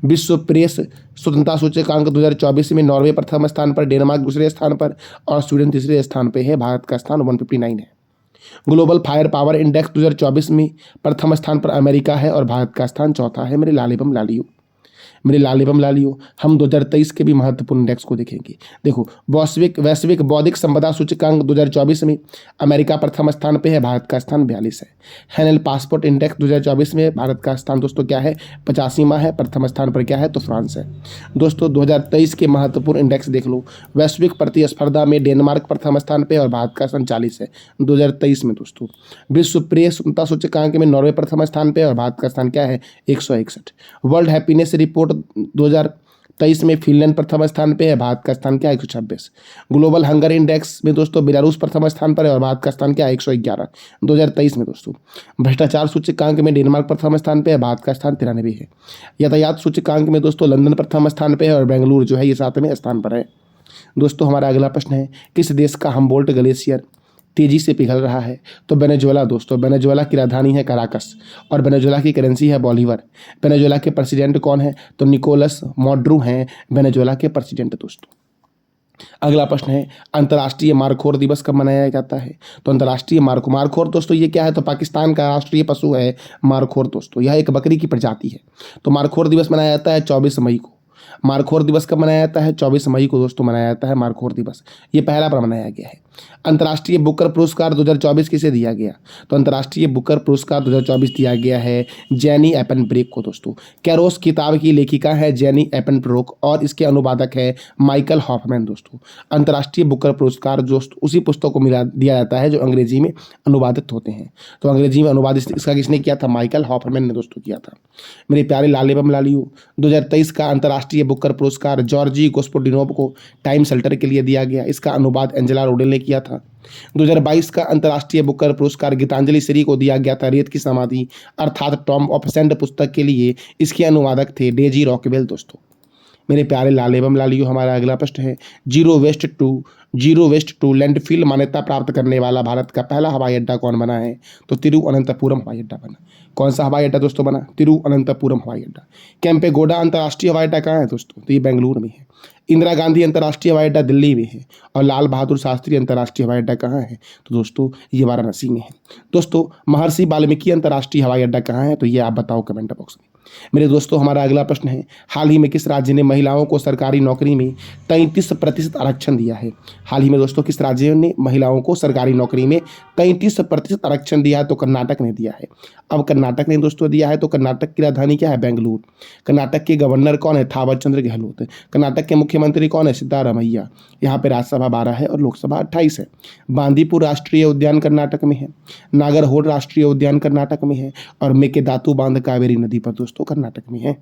विश्व प्रेस स्वतंत्रता सूचकांक 2024 में नॉर्वे प्रथम स्थान पर, डेनमार्क दूसरे स्थान पर और स्वीडन तीसरे स्थान पर है। भारत का स्थान 159 है। ग्लोबल फायर पावर इंडेक्स 2024 में प्रथम स्थान पर अमेरिका है और भारत का स्थान चौथा है। मेरे लाल एवं लालियों हम 2023 के भी महत्वपूर्ण इंडेक्स को देखेंगे। देखो वैश्विक बौद्धिक संपदा सूचकांक 2024 में अमेरिका प्रथम स्थान पे है, भारत का स्थान 42 है। हैनल पासपोर्ट इंडेक्स 2024 में भारत का स्थान दोस्तों क्या है? 85वां है। प्रथम स्थान पर क्या है? तो फ्रांस है। दोस्तों 2023 के महत्वपूर्ण इंडेक्स देख लो। वैश्विक प्रतिस्पर्धा में डेनमार्क प्रथम स्थान पर और भारत का स्थान 40 है 2023 में दोस्तों। विश्व प्रेस स्वतंत्रता सूचकांक में नॉर्वे प्रथम स्थान पर और भारत का स्थान क्या है? 161। वर्ल्ड हैप्पीनेस रिपोर्ट 2023 में फिनलैंड प्रथम स्थान पे है, भारत का स्थान क्या है? 126। ग्लोबल हंगर इंडेक्स में दोस्तों बेलारूस प्रथम स्थान पर है और भारत का स्थान क्या है? 111 2023 में दोस्तों। भ्रष्टाचार सूचकांक में डेनमार्क प्रथम स्थान पे है, भारत का स्थान 93 है। यातायात सूचकांक में दोस्तों लंदन प्रथम स्थान पे है और बेंगलुरु जो है ये 7वें स्थान पर है। दोस्तों हमारा अगला प्रश्न है, किस देश का हम्बोल्ट ग्लेशियर तेजी से पिघल रहा है? तो वेनेजुएला दोस्तों। वेनेजुएला की राजधानी है कराकस और वेनेजुएला की करेंसी है बॉलीवर। वेनेजुएला के प्रेसिडेंट कौन है? तो निकोलस माडुरो हैं वेनेजुएला के प्रेसिडेंट दोस्तों। अगला प्रश्न है, अंतर्राष्ट्रीय मारखोर दिवस कब मनाया जाता है? तो अंतर्राष्ट्रीय मारखोर दोस्तों ये क्या है? तो पाकिस्तान का राष्ट्रीय पशु है मारखोर दोस्तों। यह एक बकरी की प्रजाति है। तो मारखोर दिवस मनाया जाता है 24 मई को। मारखोर दिवस कब मनाया जाता है? 24 मई को दोस्तों मनाया जाता है मारखोर दिवस। ये पहला बार मनाया गया है। अंतर्राष्ट्रीय बुकर पुरस्कार 2024 किसे दिया गया? तो अंतर्राष्ट्रीय बुकर पुरस्कार 2024 दिया गया है जेनी एपनब्रेक को दोस्तों। कैरोस किताब की लेखिका है जेनी एपनब्रोक और इसके अनुवादक है माइकल हॉफमैन दोस्तों। अंतर्राष्ट्रीय बुकर पुरस्कार दोस्तों उसी पुस्तक को मिला दिया जाता है जो अंग्रेजी में अनुवादित होते हैं। तो अंग्रेजी में अनुवादित इसका किसने किया था? माइकल हॉफमैन ने दोस्तों किया था। मेरे प्यारे लाल एवं लालियों, 2023 का अंतर्राष्ट्रीय बुकर पुरस्कार जॉर्जी गोस्पोडिनोव को टाइम शेल्टर के लिए दिया गया। इसका अनुवाद एंजेला रोडेल ने किया था। 2022 का अंतर्राष्ट्रीय बुकर पुरस्कार गीतांजलि श्री को दिया गया था रेत की समाधि अर्थात टॉम ऑफ सेंड पुस्तक के लिए। इसके अनुवादक थे डेजी रॉकवेल दोस्तों। मेरे प्यारे लाल एवं लालियों, हमारा अगला प्रश्न है जीरो वेस्ट टू लैंडफिल मान्यता प्राप्त करने वाला भारत का पहला हवाई अड्डा कौन बना है? तो तिरुवनंतपुरम हवाई अड्डा बना। कौन सा हवाई अड्डा दोस्तों बना? तिरुवनंतपुरम हवाई अड्डा। केम्पेगौड़ा अंतर्राष्ट्रीय हवाई अड्डा कहाँ है दोस्तों? तो ये बेंगलुरु में है। इंदिरा गांधी अंतर्राष्ट्रीय हवाई अड्डा दिल्ली में है। और लाल बहादुर शास्त्री अंतर्राष्ट्रीय हवाई अड्डा कहाँ है? तो दोस्तों ये वाराणसी में है। दोस्तों महर्षि वाल्मीकि अंतर्राष्ट्रीय हवाई अड्डा कहाँ है? तो ये आप बताओ कमेंट बॉक्स में। मेरे दोस्तों हमारा अगला प्रश्न है, हाल ही में किस राज्य ने महिलाओं को सरकारी नौकरी में 33% आरक्षण दिया है? हाल ही में दोस्तों किस राज्य ने महिलाओं को सरकारी नौकरी में 33% आरक्षण दिया है? तो कर्नाटक ने दिया है। अब कर्नाटक ने दोस्तों दिया है तो कर्नाटक की राजधानी क्या है? बेंगलुरु। कर्नाटक के गवर्नर कौन है? थावर चंद्र गहलोत। कर्नाटक के मुख्यमंत्री कौन है? सिद्धारमैया। यहाँ पे राज्यसभा 12 है और लोकसभा 28 है। बांदीपुर राष्ट्रीय उद्यान कर्नाटक में है। नागरहोड राष्ट्रीय उद्यान कर्नाटक में है और मेकेदातु बांध कावेरी नदी पर दोस्तों कर्नाटक में है।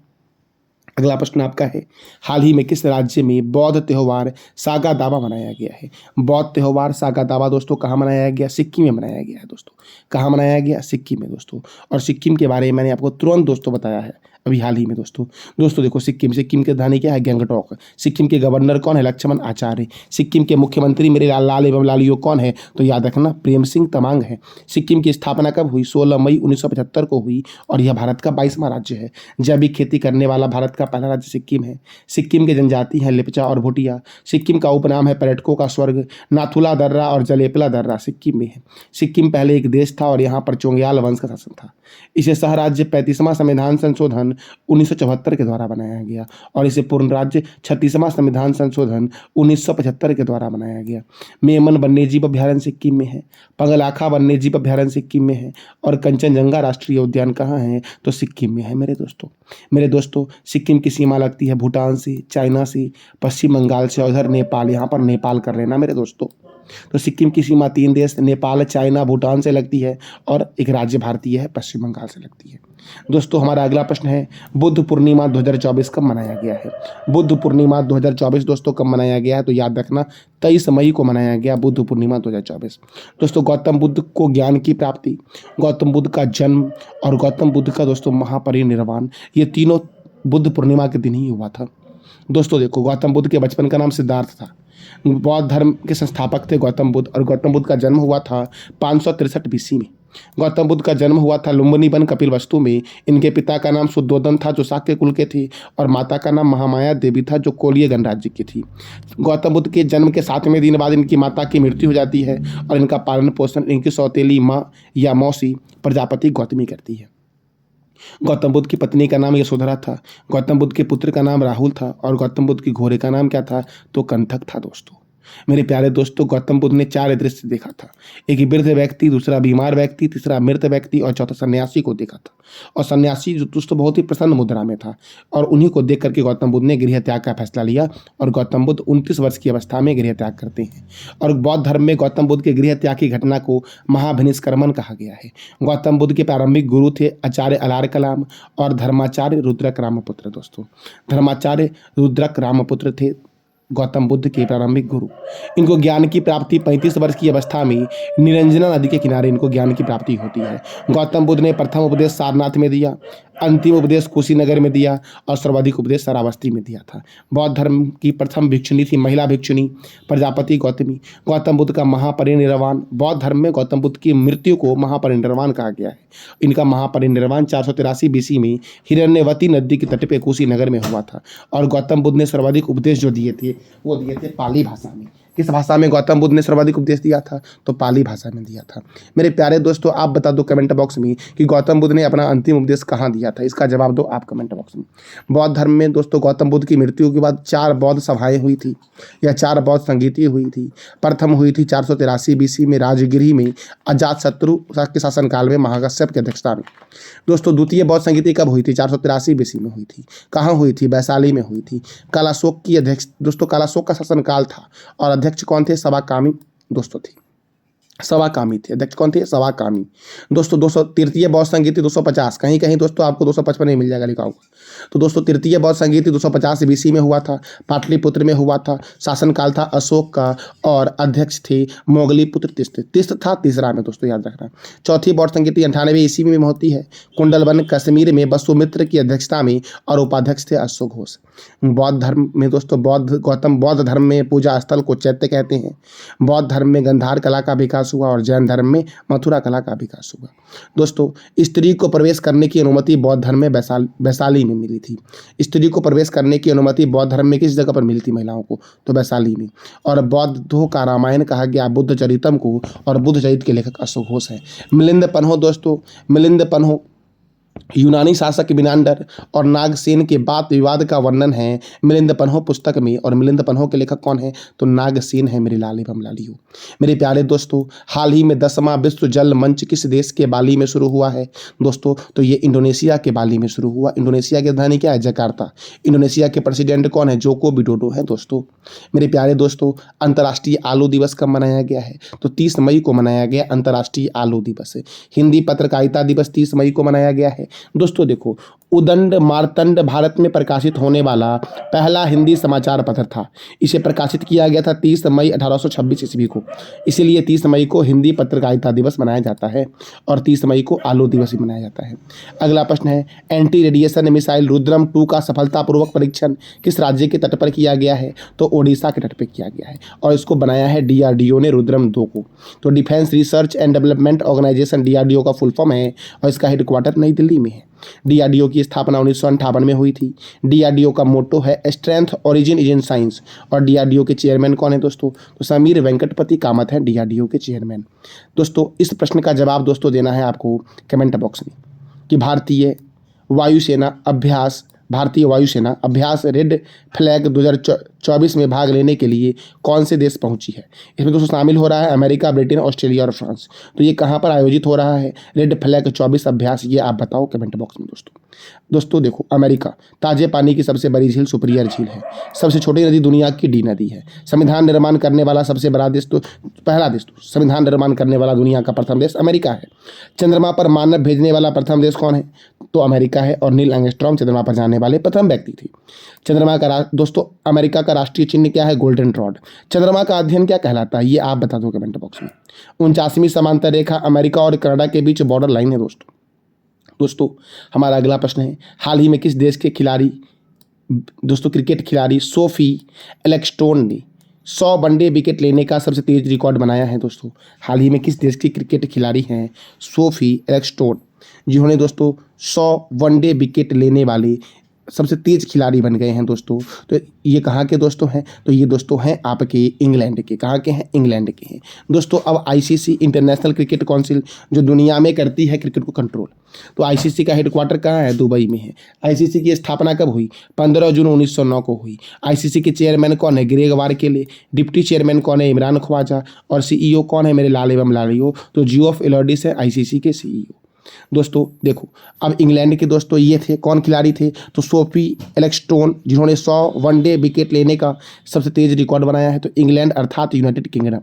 अगला प्रश्न आपका है, हाल ही में किस राज्य में बौद्ध त्योहार सागा दावा मनाया गया है? बौद्ध त्योहार सागा दावा दोस्तों कहाँ मनाया गया? सिक्किम में मनाया गया है दोस्तों। कहाँ मनाया गया? सिक्किम में दोस्तों। और सिक्किम के बारे में मैंने आपको तुरंत दोस्तों बताया है अभी हाल ही में दोस्तों देखो सिक्किम की राजधानी क्या है? गैंगटॉक। सिक्किम के गवर्नर कौन है? लक्ष्मण आचार्य। सिक्किम के मुख्यमंत्री मेरे लाल एवं लालियों कौन है? तो याद रखना प्रेम सिंह तमांग है। सिक्किम की स्थापना कब हुई? 16 मई 1975 को हुई और यह भारत का 22वां राज्य है। जैविक खेती करने वाला भारत का पहला राज्य सिक्किम है। सिक्किम के जनजाति हैं लेप्चा और भूटिया। सिक्किम का उपनाम है पर्यटकों का स्वर्ग। नाथुला दर्रा और जलेपला दर्रा सिक्किम में है। सिक्किम पहले एक देश था और यहाँ पर चोंग्याल वंश का शासन था। इसे सह राज्य 35वां संविधान संशोधन 1974 के द्वारा बनाया गया और इसे पूर्ण राज्य 36वां संविधान संशोधन 1975 के द्वारा बनाया गया। मेमन वन्यजीव अभ्यारण्य सिक्किम में है। पंगलाखा वन्यजीव अभ्यारण्य सिक्किम में है और कंचनजंगा राष्ट्रीय उद्यान कहाँ है? तो सिक्किम में है मेरे दोस्तों सिक्किम की सीमा लगती है भूटान से, चाइना से, पश्चिम बंगाल से और इधर नेपाल। यहाँ पर नेपाल कर लेना मेरे दोस्तों। तो सिक्किम की सीमा 3 देश नेपाल, चाइना, भूटान से लगती है और एक राज्य भारतीय है पश्चिम बंगाल से लगती है। दोस्तों हमारा अगला प्रश्न है, बुद्ध पूर्णिमा 2024 कब मनाया गया है? बुद्ध पूर्णिमा 2024 दोस्तों कब मनाया गया है? तो याद रखना 23 मई को मनाया गया बुद्ध पूर्णिमा 2024। दोस्तों गौतम बुद्ध को ज्ञान की प्राप्ति, गौतम बुद्ध का जन्म और गौतम बुद्ध का दोस्तों महापरिनिर्वाण, ये तीनों बुद्ध पूर्णिमा के दिन ही हुआ था। दोस्तों देखो गौतम बुद्ध के बचपन का नाम सिद्धार्थ था। बौद्ध धर्म के संस्थापक थे गौतम बुद्ध और गौतम बुद्ध का जन्म हुआ था 563 BC में। गौतम बुद्ध का जन्म हुआ था लुम्बिनी वन कपिलवस्तु में। इनके पिता का नाम शुद्धोदन था जो शाक्य कुल के थे और माता का नाम महामाया देवी था जो कोलिय गणराज्य की थी। गौतम बुद्ध के जन्म के 7वें दिन बाद इनकी माता की मृत्यु हो जाती है और इनका पालन पोषण इनकी सौतेली माँ या मौसी प्रजापति गौतमी करती है। गौतम बुद्ध की पत्नी का नाम यशोधरा था। गौतम बुद्ध के पुत्र का नाम राहुल था और गौतम बुद्ध के घोड़े का नाम क्या था? तो कंथक था दोस्तों। मेरे प्यारे दोस्तों गौतम बुद्ध ने 4 दृश्य देखा था। एक वृद्ध व्यक्ति, दूसरा बीमार व्यक्ति, तीसरा मृत व्यक्ति और चौथा सन्यासी को देखा था। और सन्यासी जो दोस्तों बहुत ही प्रसन्न मुद्रा में था और उन्हीं को देख करके गौतम बुद्ध ने गृह त्याग का फैसला लिया और गौतम बुद्ध 29 वर्ष की अवस्था में गृह त्याग करते हैं। और बौद्ध धर्म में गौतम बुद्ध के गृह त्याग की घटना को महाभिनिष्क्रमण कहा गया है। गौतम बुद्ध के प्रारंभिक गुरु थे आचार्य अलार कलाम और धर्माचार्य रुद्रक रामपुत्र। दोस्तों धर्माचार्य रुद्रक रामपुत्र थे गौतम बुद्ध के प्रारंभिक गुरु। इनको ज्ञान की प्राप्ति 35 वर्ष की अवस्था में निरंजना नदी के किनारे इनको ज्ञान की प्राप्ति होती है। गौतम बुद्ध ने प्रथम उपदेश सारनाथ में दिया, अंतिम उपदेश कुशीनगर में दिया और सर्वाधिक उपदेश श्रावस्ती में दिया था। बौद्ध धर्म की प्रथम भिक्षुणी थी महिला भिक्षुणी प्रजापति गौतमी। गौतम बुद्ध का महापरिनिर्वाण, बौद्ध धर्म में गौतम बुद्ध की मृत्यु को महापरिनिर्वाण कहा गया है। इनका महापरिनिर्वाण 483 BC में हिरण्यवती नदी के तट पे कुशीनगर में हुआ था। और गौतम बुद्ध ने सर्वाधिक उपदेश जो दिए थे वो दिए थे पाली भाषा में। किस भाषा में गौतम बुद्ध ने सर्वाधिक उपदेश दिया था? तो पाली भाषा में दिया था। मेरे प्यारे दोस्तों, आप बता दो कमेंट बॉक्स में कि गौतम बुद्ध ने अपना अंतिम उपदेश कहाँ दिया था? इसका जवाब दो आप कमेंट बॉक्स में। बौद्ध धर्म में दोस्तों गौतम बुद्ध की मृत्यु के बाद 4 बौद्ध सभाएं हुई थी या 4 बौद्ध संगीति हुई थी। प्रथम हुई थी 483 BC में राजगिरी में अजातशत्रु के शासनकाल में महाकश्यप की अध्यक्षता में। दोस्तों द्वितीय बौद्ध संगीति कब हुई थी? 483 BC में हुई थी। कहाँ हुई थी? वैशाली में हुई थी। कालाशोक की अध्यक्ष दोस्तों कालाशोक का शासनकाल था और अध्यक्ष कौन थे? सवाकामी दोस्तों थे। सवाकामी थे। अध्यक्ष कौन थे? सवाकामी। दोस्तों 200 तृतीय बौद्ध संगीति 250, कहीं कहीं दोस्तों आपको 255 में मिल जाएगा लिखा हुआ। तो दोस्तों तृतीय बौद्ध संगीति 250 BC में हुआ था, पाटलिपुत्र में हुआ था। शासनकाल था अशोक का और अध्यक्ष थे मोगलीपुत्र तिस्त। तिस्त था तीसरा में दोस्तों, याद रखना। चौथी बौद्ध संगीति 98 ईस्वी में होती है, कुंडलवन कश्मीर में वसुमित्र की अध्यक्षता में और उपाध्यक्ष थे अश्व घोष। बौद्ध धर्म में दोस्तों बौद्ध धर्म में पूजा स्थल को चैत्य कहते हैं। बौद्ध धर्म में गंधार कला का विकास हुआ और जैन धर्म में मथुरा कला का विकास हुआ। दोस्तों स्त्री को प्रवेश करने की अनुमति बौद्ध धर्म में वैशाली में मिली थी। स्त्री को प्रवेश करने की अनुमति बौद्ध धर्म में किस जगह पर मिली थी महिलाओं को? तो वैशाली में। और बौद्धों का रामायण कहा गया बुद्ध चरितम को और बुद्ध चरित के लेखक अश्व घोष हैं। मिलिंद पन्हो दोस्तों, मिलिंद पन्हो यूनानी शासक मिनांडर और नागसेन के वाद विवाद का वर्णन है मिलिंद पन्हो पुस्तक में। और मिलिंद पन्हो के लेखक कौन है? तो नागसेन है मेरे लाल एवं लालियो। मेरे प्यारे दोस्तों हाल ही में 10वां विश्व जल मंच किस देश के बाली में शुरू हुआ है? दोस्तों तो ये इंडोनेशिया के बाली में शुरू हुआ। इंडोनेशिया की राजधानी क्या है? जकार्ता। इंडोनेशिया के प्रेसिडेंट कौन है? जोको विडोडो है दोस्तों। मेरे प्यारे दोस्तों अंतर्राष्ट्रीय आलू दिवस कब मनाया गया है? तो 30 मई को मनाया गया अंतर्राष्ट्रीय आलू दिवस। हिंदी पत्रकारिता दिवस 30 मई को मनाया गया है। दोस्तों देखो उदंड मार्तंड भारत में प्रकाशित होने वाला पहला हिंदी समाचार पत्र था। इसे प्रकाशित किया गया था 30 मई 1826 ईस्वी को। इसीलिए 30 मई को हिंदी पत्रकारिता दिवस मनाया जाता है और 30 मई को आलू दिवस भी मनाया जाता है। अगला प्रश्न है एंटी रेडिएशन मिसाइल रुद्रम 2 का सफलतापूर्वक परीक्षण किस राज्य के तट पर किया गया है? तो ओडिशा के तट पर किया गया है और इसको बनाया है DRDO ने रुद्रम 2 को। तो defence research and development organisation DRDO का फुल फॉर्म है और इसका हेडक्वार्टर नई दिल्ली में है। DRDO की स्थापना 1958 में हुई थी। DRDO का मोटो है strength origin is in science और DRDO के चेयरमैन कौन है दोस्तों? तो समीर वेंकटपति कामत है DRDO के चेयरमैन। दोस्तों इस प्रश्न का जवाब दोस्तों देना है आपको कमेंट बॉक्स में कि भारतीय वायुसेना अभ्यास रेड फ्लैग 2024 में भाग लेने के लिए कौन से देश पहुंची है? इसमें दोस्तों शामिल हो रहा है अमेरिका, ब्रिटेन, ऑस्ट्रेलिया और फ्रांस। तो ये कहाँ पर आयोजित हो रहा है रेड फ्लैग 24 अभ्यास? ये आप बताओ कमेंट बॉक्स में दोस्तों देखो अमेरिका ताजे पानी की सबसे बड़ी झील सुपीरियर झील है। सबसे छोटी नदी दुनिया की डी नदी है। संविधान निर्माण करने वाला सबसे बड़ा देश तो पहला देश तो संविधान निर्माण करने वाला दुनिया का प्रथम देश अमेरिका है। चंद्रमा पर मानव भेजने वाला प्रथम देश कौन है? तो अमेरिका है और नील आर्मस्ट्रांग चंद्रमा पर जाने वाले प्रथम व्यक्ति थे। चंद्रमा का दोस्तों अमेरिका का राष्ट्रीय चिन्ह क्या है? Golden rod. चंद्रमा का अध्ययन क्या कहलाता है? ये आप बता दो कमेंट बॉक्स में। 49वीं समांतर रेखा अमेरिका और कनाडा के बीच बॉर्डर लाइन है दोस्तों हमारा अगला प्रश्न है हाल ही में किस देश के खिलाड़ी दोस्तों क्रिकेट खिलाड़ी सोफी एलेक्स्टोन ने 100 वनडे विकेट लेने का सबसे तेज रिकॉर्ड बनाया है? दोस्तों हाल ही में किस देश की क्रिकेट खिलाड़ी हैं सोफी एलेक्स्टोन, जिन्होंने दोस्तों 100 वनडे विकेट लेने वाले सबसे तेज खिलाड़ी बन गए हैं दोस्तों। तो ये कहाँ के दोस्तों हैं? तो ये दोस्तों हैं आपके इंग्लैंड के। कहाँ के हैं? इंग्लैंड के हैं दोस्तों। अब ICC इंटरनेशनल क्रिकेट काउंसिल जो दुनिया में करती है क्रिकेट को कंट्रोल, तो ICC का हेडक्वार्टर कहाँ है? दुबई में है। ICC की स्थापना कब हुई? 15 जून 1909 को हुई। ICC के चेयरमैन कौन है? ग्रेग वारकेले। डिप्टी चेयरमैन कौन है? इमरान ख्वाजा। और CEO कौन है मेरे लाल एवं लालियो? तो जियोफ एलोडिस है ICC के CEO। दोस्तों देखो अब इंग्लैंड के दोस्तों ये थे कौन खिलाड़ी थे? तो सोफी एलेक्स्टोन, जिन्होंने 100 वनडे विकेट लेने का सबसे तेज रिकॉर्ड बनाया है। तो इंग्लैंड अर्थात यूनाइटेड किंगडम,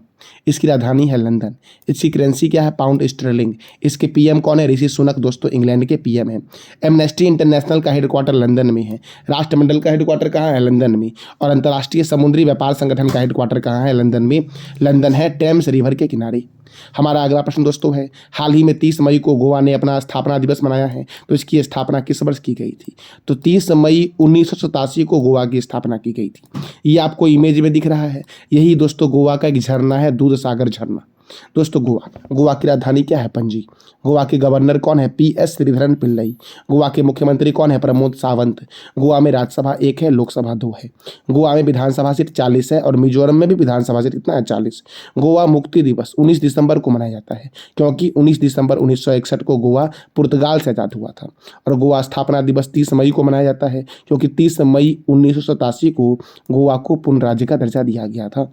इसकी राजधानी है लंदन। इसकी करेंसी क्या है? Pound sterling. इसके PM कौन है? ऋषि सुनक दोस्तों इंग्लैंड के PM हैं। एमनेस्टी इंटरनेशनल का हेडक्वार्टर लंदन में है। राष्ट्रमंडल का हेडक्वार्टर कहाँ है? लंदन में। और अंतर्राष्ट्रीय समुद्री व्यापार संगठन का हेडक्वार्टर कहाँ है? लंदन में। लंदन है टेम्स रिवर के किनारे। हमारा अगला प्रश्न दोस्तों है हाल ही में 30 मई को गोवा ने अपना स्थापना दिवस मनाया है। तो इसकी स्थापना किस वर्ष की गई थी? तो 30 मई 1987 को गोवा की स्थापना की गई थी। ये आपको इमेज में दिख रहा है, यही दोस्तों गोवा का एक झरना है, दूध सागर झरना। दोस्तों गोवा, गोवा की राजधानी क्या है? पणजी। गोवा के गवर्नर कौन है? PS श्रीधरन पिल्लई। गोवा के मुख्यमंत्री कौन है? प्रमोद सावंत। गोवा में राज्यसभा 1 है, लोकसभा 2 है। गोवा में विधानसभा सीट 40 है और मिजोरम में भी विधानसभा सीट कितना है? 40। गोवा मुक्ति दिवस 19 दिसंबर को मनाया जाता है, क्योंकि 19 दिसंबर 1961 को गोवा पुर्तगाल से आजाद हुआ था। और गोवा स्थापना दिवस 30 मई को मनाया जाता है, क्योंकि 30 मई 1987 को गोवा को पूर्ण राज्य का दर्जा दिया गया था।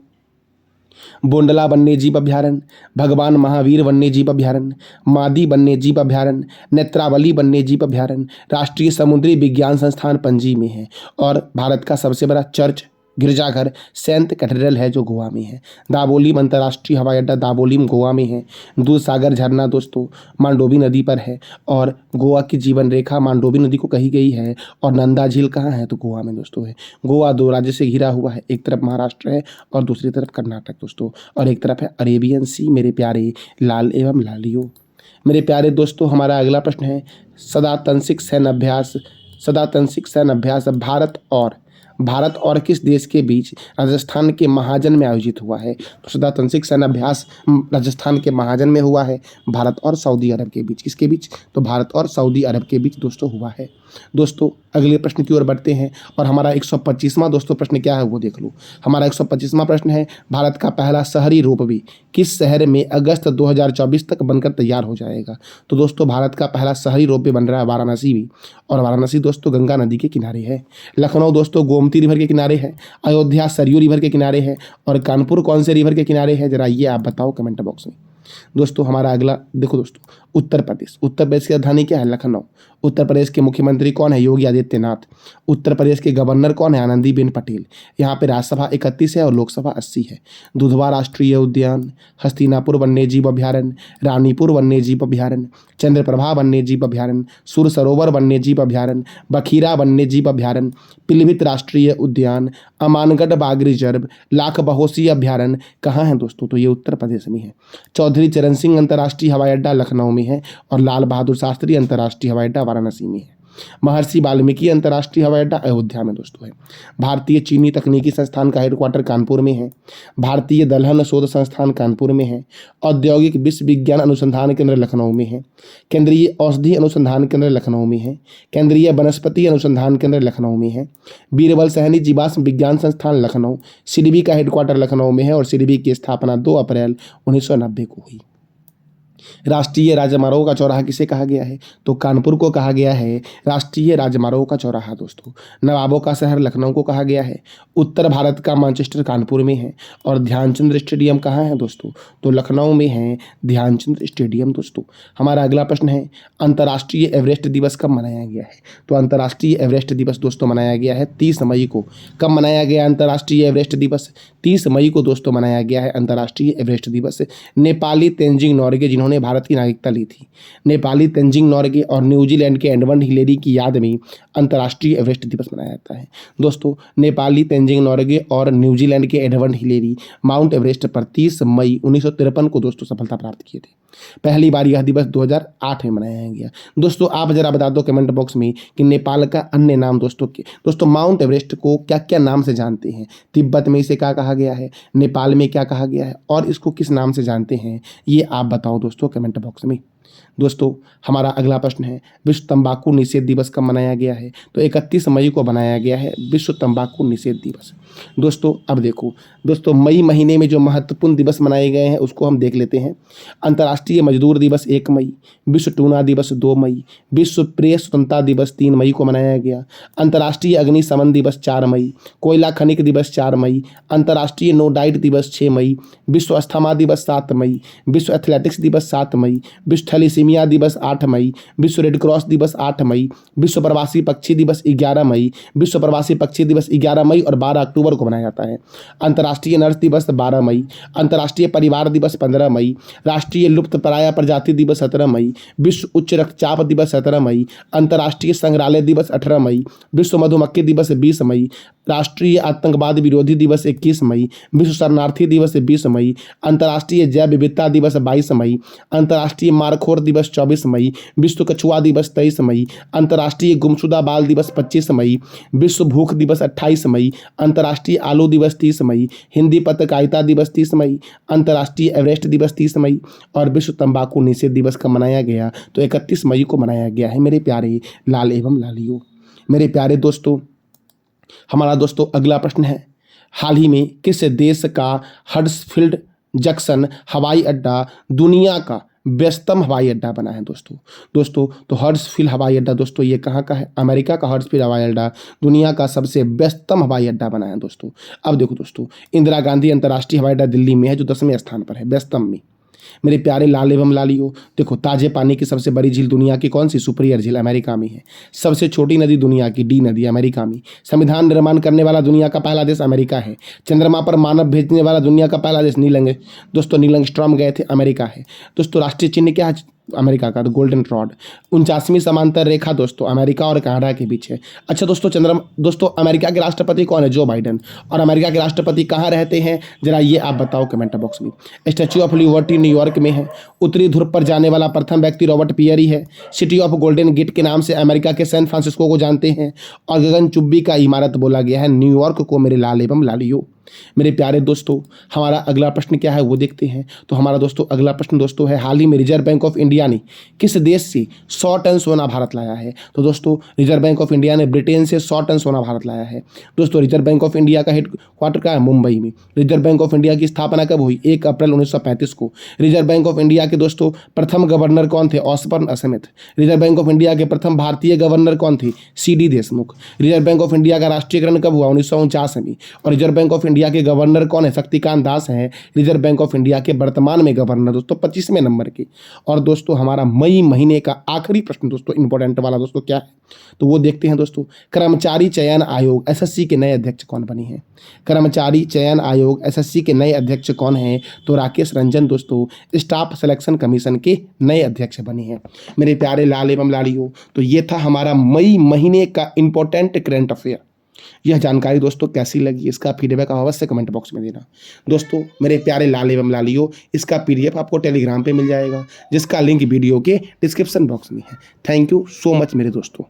बोंडला वन्यजीव अभ्यारण्य, भगवान महावीर वन्यजीव अभ्यारण्य, मादी वन्यजीव अभ्यारण्य, नेत्रावली वन्यजीव अभ्यारण्य, राष्ट्रीय समुद्री विज्ञान संस्थान पणजी में है। और भारत का सबसे बड़ा चर्च गिरजाघर सेंट कैथेड्रल है जो गोवा में है। दाबोलिम अंतर्राष्ट्रीय हवाई अड्डा दाबोलिम गोवा में है। दूध सागर झरना दोस्तों मांडोवी नदी पर है और गोवा की जीवन रेखा मांडोवी नदी को कही गई है। और नंदा झील कहाँ है? तो गोवा में दोस्तों है। गोवा 2 राज्य से घिरा हुआ है, एक तरफ महाराष्ट्र है और दूसरी तरफ कर्नाटक दोस्तों, और एक तरफ है अरेबियन सी मेरे प्यारे लाल एवं लालियो। मेरे प्यारे दोस्तों हमारा अगला प्रश्न है सदातंसिक सैन्य अभ्यास भारत और किस देश के बीच राजस्थान के महाजन में आयोजित हुआ है? तो सदातंसिक सैन्य अभ्यास राजस्थान के महाजन में हुआ है, भारत और सऊदी अरब के बीच। किसके बीच? तो भारत और सऊदी अरब के बीच दोस्तों हुआ है। दोस्तों अगले प्रश्न की ओर बढ़ते हैं और हमारा 125वां दोस्तों प्रश्न क्या है वो देख लो। हमारा 125वां प्रश्न है भारत का पहला शहरी रोपवे किस शहर में अगस्त 2024 तक बनकर तैयार हो जाएगा? तो दोस्तों भारत का पहला शहरी रोपवे बन रहा है वाराणसी में, और वाराणसी दोस्तों गंगा नदी के किनारे है। लखनऊ दोस्तों गोमती रिवर के किनारे है। अयोध्या सरयू रिवर के किनारे है। और कानपुर कौन से रिवर के किनारे है? जरा ये आप बताओ कमेंट बॉक्स में। दोस्तों हमारा अगला देखो दोस्तों उत्तर प्रदेश की राजधानी क्या है? लखनऊ। उत्तर प्रदेश के मुख्यमंत्री कौन है? योगी आदित्यनाथ। उत्तर प्रदेश के गवर्नर कौन है? आनंदीबेन पटेल। यहाँ पे राज्यसभा 31 है और लोकसभा 80 है। दुधवा राष्ट्रीय उद्यान, हस्तिनापुर वन्यजीव अभ्यारण्य, रानीपुर वन्यजीव अभ्यारण्य, चंद्रप्रभा वन्यजीव अभ्यारण्य, सुर सरोवर वन्यजीव अभ्यारण्य, बखीरा वन्यजीव अभ्यारण्य, पीलीभीत राष्ट्रीय उद्यान, अमानगढ़ बाघ रिजर्व, लाख बहोसी अभ्यारण्य कहाँ है दोस्तों? तो ये उत्तर प्रदेश में है। चौधरी चरण सिंह अंतर्राष्ट्रीय हवाई अड्डा लखनऊ में है और लाल बहादुर शास्त्री अंतर्राष्ट्रीय हवाई अड्डा वाराणसी में है। महर्षि वाल्मीकि अंतर्राष्ट्रीय हवाई अड्डा अयोध्या में दोस्तों है। भारतीय चीनी तकनीकी संस्थान का हेडक्वार्टर कानपुर में है। भारतीय दलहन शोध संस्थान कानपुर में है। औद्योगिक विश्व विज्ञान अनुसंधान केंद्र लखनऊ में है। केंद्रीय औषधि अनुसंधान केंद्र लखनऊ में है। केंद्रीय वनस्पति अनुसंधान केंद्र लखनऊ में है। बीरबल सहनी जीवाश्म विज्ञान संस्थान लखनऊ, सिडबी का हेडक्वार्टर लखनऊ में है और सिडबी की स्थापना 2 अप्रैल 1990 को हुई। राष्ट्रीय राजमार्गों का चौराहा किसे कहा गया है? तो कानपुर को कहा गया है राष्ट्रीय राजमार्गों का चौराहा दोस्तों। नवाबों का शहर लखनऊ को कहा गया है। उत्तर भारत का मैनचेस्टर कानपुर में है। और ध्यानचंद स्टेडियम कहाँ है दोस्तों? तो लखनऊ में है ध्यानचंद स्टेडियम दोस्तों। हमारा अगला प्रश्न है अंतर्राष्ट्रीय एवरेस्ट दिवस कब मनाया गया है? तो अंतर्राष्ट्रीय एवरेस्ट दिवस दोस्तों मनाया गया है 30 मई को। कब मनाया गया अंतर्राष्ट्रीय एवरेस्ट दिवस? 30 मई को दोस्तों मनाया गया है अंतर्राष्ट्रीय एवरेस्ट दिवस। नेपाली तेंजिंग नोर्गे जिन्होंने भारत की नागरिकता ली थी, नेपाली तेंजिंग नोर्गे और न्यूजीलैंड के एडमंड हिलेरी की याद में अंतर्राष्ट्रीय एवरेस्ट दिवस मनाया जाता है दोस्तों। नेपाली तेंजिंग नोर्गे और न्यूजीलैंड के एडमंड हिलेरी माउंट एवरेस्ट पर 30 मई 1953 को दोस्तों सफलता प्राप्त किए थे। पहली बार यह दिवस 2008 में मनाया गया। दोस्तों आप जरा बता दो कमेंट बॉक्स में कि नेपाल का अन्य नाम दोस्तों माउंट एवरेस्ट को क्या क्या नाम से जानते हैं? तिब्बत में इसे क्या कहा गया है? नेपाल में क्या कहा गया है? और इसको किस नाम से जानते हैं? ये आप बताओ दोस्तों कमेंट बॉक्स में। दोस्तों हमारा अगला प्रश्न है विश्व तंबाकू निषेध दिवस कब मनाया गया है? तो 31 मई को मनाया गया है विश्व तंबाकू निषेध दिवस। दोस्तों अब देखो दोस्तों मई महीने में जो महत्वपूर्ण दिवस मनाए गए हैं उसको हम देख लेते हैं। अंतर्राष्ट्रीय मजदूर दिवस 1 मई, विश्व टूना दिवस 2 मई, विश्व प्रेस स्वतंत्रता दिवस 3 मई को मनाया गया। अंतर्राष्ट्रीय अग्निशमन दिवस 4 मई, कोयला खनिक दिवस 4 मई, अंतर्राष्ट्रीय नो डाइट दिवस 6 मई, विश्व अस्थमा दिवस 7 मई, विश्व एथलेटिक्स दिवस 7 मई, विश्व थैलीसीमिया दिवस 8 मई, विश्व रेड क्रॉस दिवस 8 मई, विश्व प्रवासी पक्षी दिवस 11 मई, विश्व प्रवासी पक्षी दिवस 11 मई और 12 अक्टूबर को मनाया जाता है। अंतर्राष्ट्रीय नर्स दिवस 12 मई, अंतर्राष्ट्रीय परिवार दिवस 15 मई, राष्ट्रीय लुप्तप्राय प्रजाति दिवस 17 मई, विश्व उच्च रक्तचाप दिवस 17 मई, अंतर्राष्ट्रीय संग्रहालय दिवस 18 मई, विश्व मधुमक्खी दिवस 20 मई, राष्ट्रीय आतंकवाद विरोधी दिवस 21 मई, विश्व शरणार्थी दिवस 20 मई, अंतर्राष्ट्रीय जैव विविधता दिवस 22 मई, अंतर्राष्ट्रीय मार्को गोताखोर दिवस 24 मई, विश्व कछुआ दिवस 23 मई, अंतर्राष्ट्रीय गुमशुदा बाल दिवस 25 मई, विश्व भूख दिवस 28 मई, अंतर्राष्ट्रीय आलू दिवस 30 मई, हिंदी पत्रकारिता दिवस 30 मई, अंतर्राष्ट्रीय एवरेस्ट दिवस 30 मई और विश्व तंबाकू निषेध दिवस कब मनाया गया? तो 31 मई को मनाया गया है मेरे प्यारे लाल एवं लालियों। मेरे प्यारे दोस्तों, हमारा दोस्तों अगला प्रश्न है, हाल ही में किस देश का हडर्सफील्ड जंक्शन हवाई अड्डा दुनिया का व्यस्तम हवाई अड्डा बना है? दोस्तों तो हडर्सफील्ड हवाई अड्डा दोस्तों ये कहाँ का है? अमेरिका का हडर्सफील्ड हवाई अड्डा दुनिया का सबसे व्यस्तम हवाई अड्डा बना है दोस्तों। अब देखो दोस्तों, इंदिरा गांधी अंतर्राष्ट्रीय हवाई अड्डा दिल्ली में है जो 10वें स्थान पर है व्यस्तम में। मेरे प्यारे लाल एवं लालियों, देखो ताजे पानी की सबसे बड़ी झील दुनिया की कौन सी? सुपीरियर झील अमेरिका में है। सबसे छोटी नदी दुनिया की डी नदी अमेरिका में। संविधान निर्माण करने वाला दुनिया का पहला देश अमेरिका है। चंद्रमा पर मानव भेजने वाला दुनिया का पहला देश नील आर्मस्ट्रांग गए थे, अमेरिका है। दोस्तों राष्ट्रीय चिन्ह क्या है अमेरिका का? तो गोल्डन रॉड। 49वीं समांतर रेखा दोस्तों अमेरिका और कनाडा के बीच है। अच्छा दोस्तों अमेरिका के राष्ट्रपति कौन है? Joe Biden. और अमेरिका के राष्ट्रपति कहाँ रहते हैं जरा ये आप बताओ कमेंट बॉक्स में। स्टैच्यू ऑफ लिबर्टी न्यूयॉर्क में है। उत्तरी ध्रुव पर जाने वाला प्रथम व्यक्ति रॉबर्ट पियरी है। सिटी ऑफ गोल्डन गेट के नाम से अमेरिका के सैन फ्रांसिस्को को जानते हैं। और गगनचुंबी का इमारत बोला गया है न्यूयॉर्क को मेरे लाल एवं लालियों। मेरे प्यारे दोस्तों, हमारा अगला प्रश्न क्या है वो देखते हैं। तो हमारा दोस्तों अगला प्रश्न दोस्तों है, हाल ही में रिजर्व बैंक ऑफ इंडिया ने किस देश से 100 टन सोना भारत लाया है? तो दोस्तों रिजर्व बैंक ऑफ इंडिया ने ब्रिटेन से 100 टन सोना भारत लाया है। दोस्तों रिजर्व बैंक ऑफ इंडिया का हेडक्वार्टर का है मुंबई में। रिजर्व बैंक ऑफ इंडिया की स्थापना कब हुई? 1 अप्रैल 1935 को। रिजर्व बैंक ऑफ इंडिया के दोस्तों प्रथम गवर्नर कौन थे? Osborne Smith. Reserve bank of India के प्रथम भारतीय गवर्नर कौन थे? CD Deshmukh. Reserve bank of India का राष्ट्रीयकरण कब हुआ? 1949 में। और रिजर्व बैंक ऑफ इंडिया के गवर्नर कौन है? शक्तिकांत दास हैं रिजर्व बैंक ऑफ इंडिया के वर्तमान में गवर्नर दोस्तों 25वें नंबर के। और दोस्तों हमारा मई महीने का आखिरी प्रश्न दोस्तों इंपॉर्टेंट वाला दोस्तों क्या है तो वो देखते हैं दोस्तों। कर्मचारी चयन आयोग SSC के नए अध्यक्ष कौन बने हैं? कर्मचारी चयन आयोग SSC के नए अध्यक्ष कौन हैं? तो राकेश रंजन दोस्तों स्टाफ सिलेक्शन कमीशन के नए अध्यक्ष बने हैं। मेरे प्यारे लाल एवं लालियों, तो ये था हमारा मई महीने का इंपॉर्टेंट करंट अफेयर। यह जानकारी दोस्तों कैसी लगी इसका फीडबैक अवश्य कमेंट बॉक्स में देना। दोस्तों मेरे प्यारे लाल एवं लालियों, इसका PDF आपको टेलीग्राम पे मिल जाएगा जिसका लिंक वीडियो के डिस्क्रिप्शन बॉक्स में है। थैंक यू सो मच मेरे दोस्तों।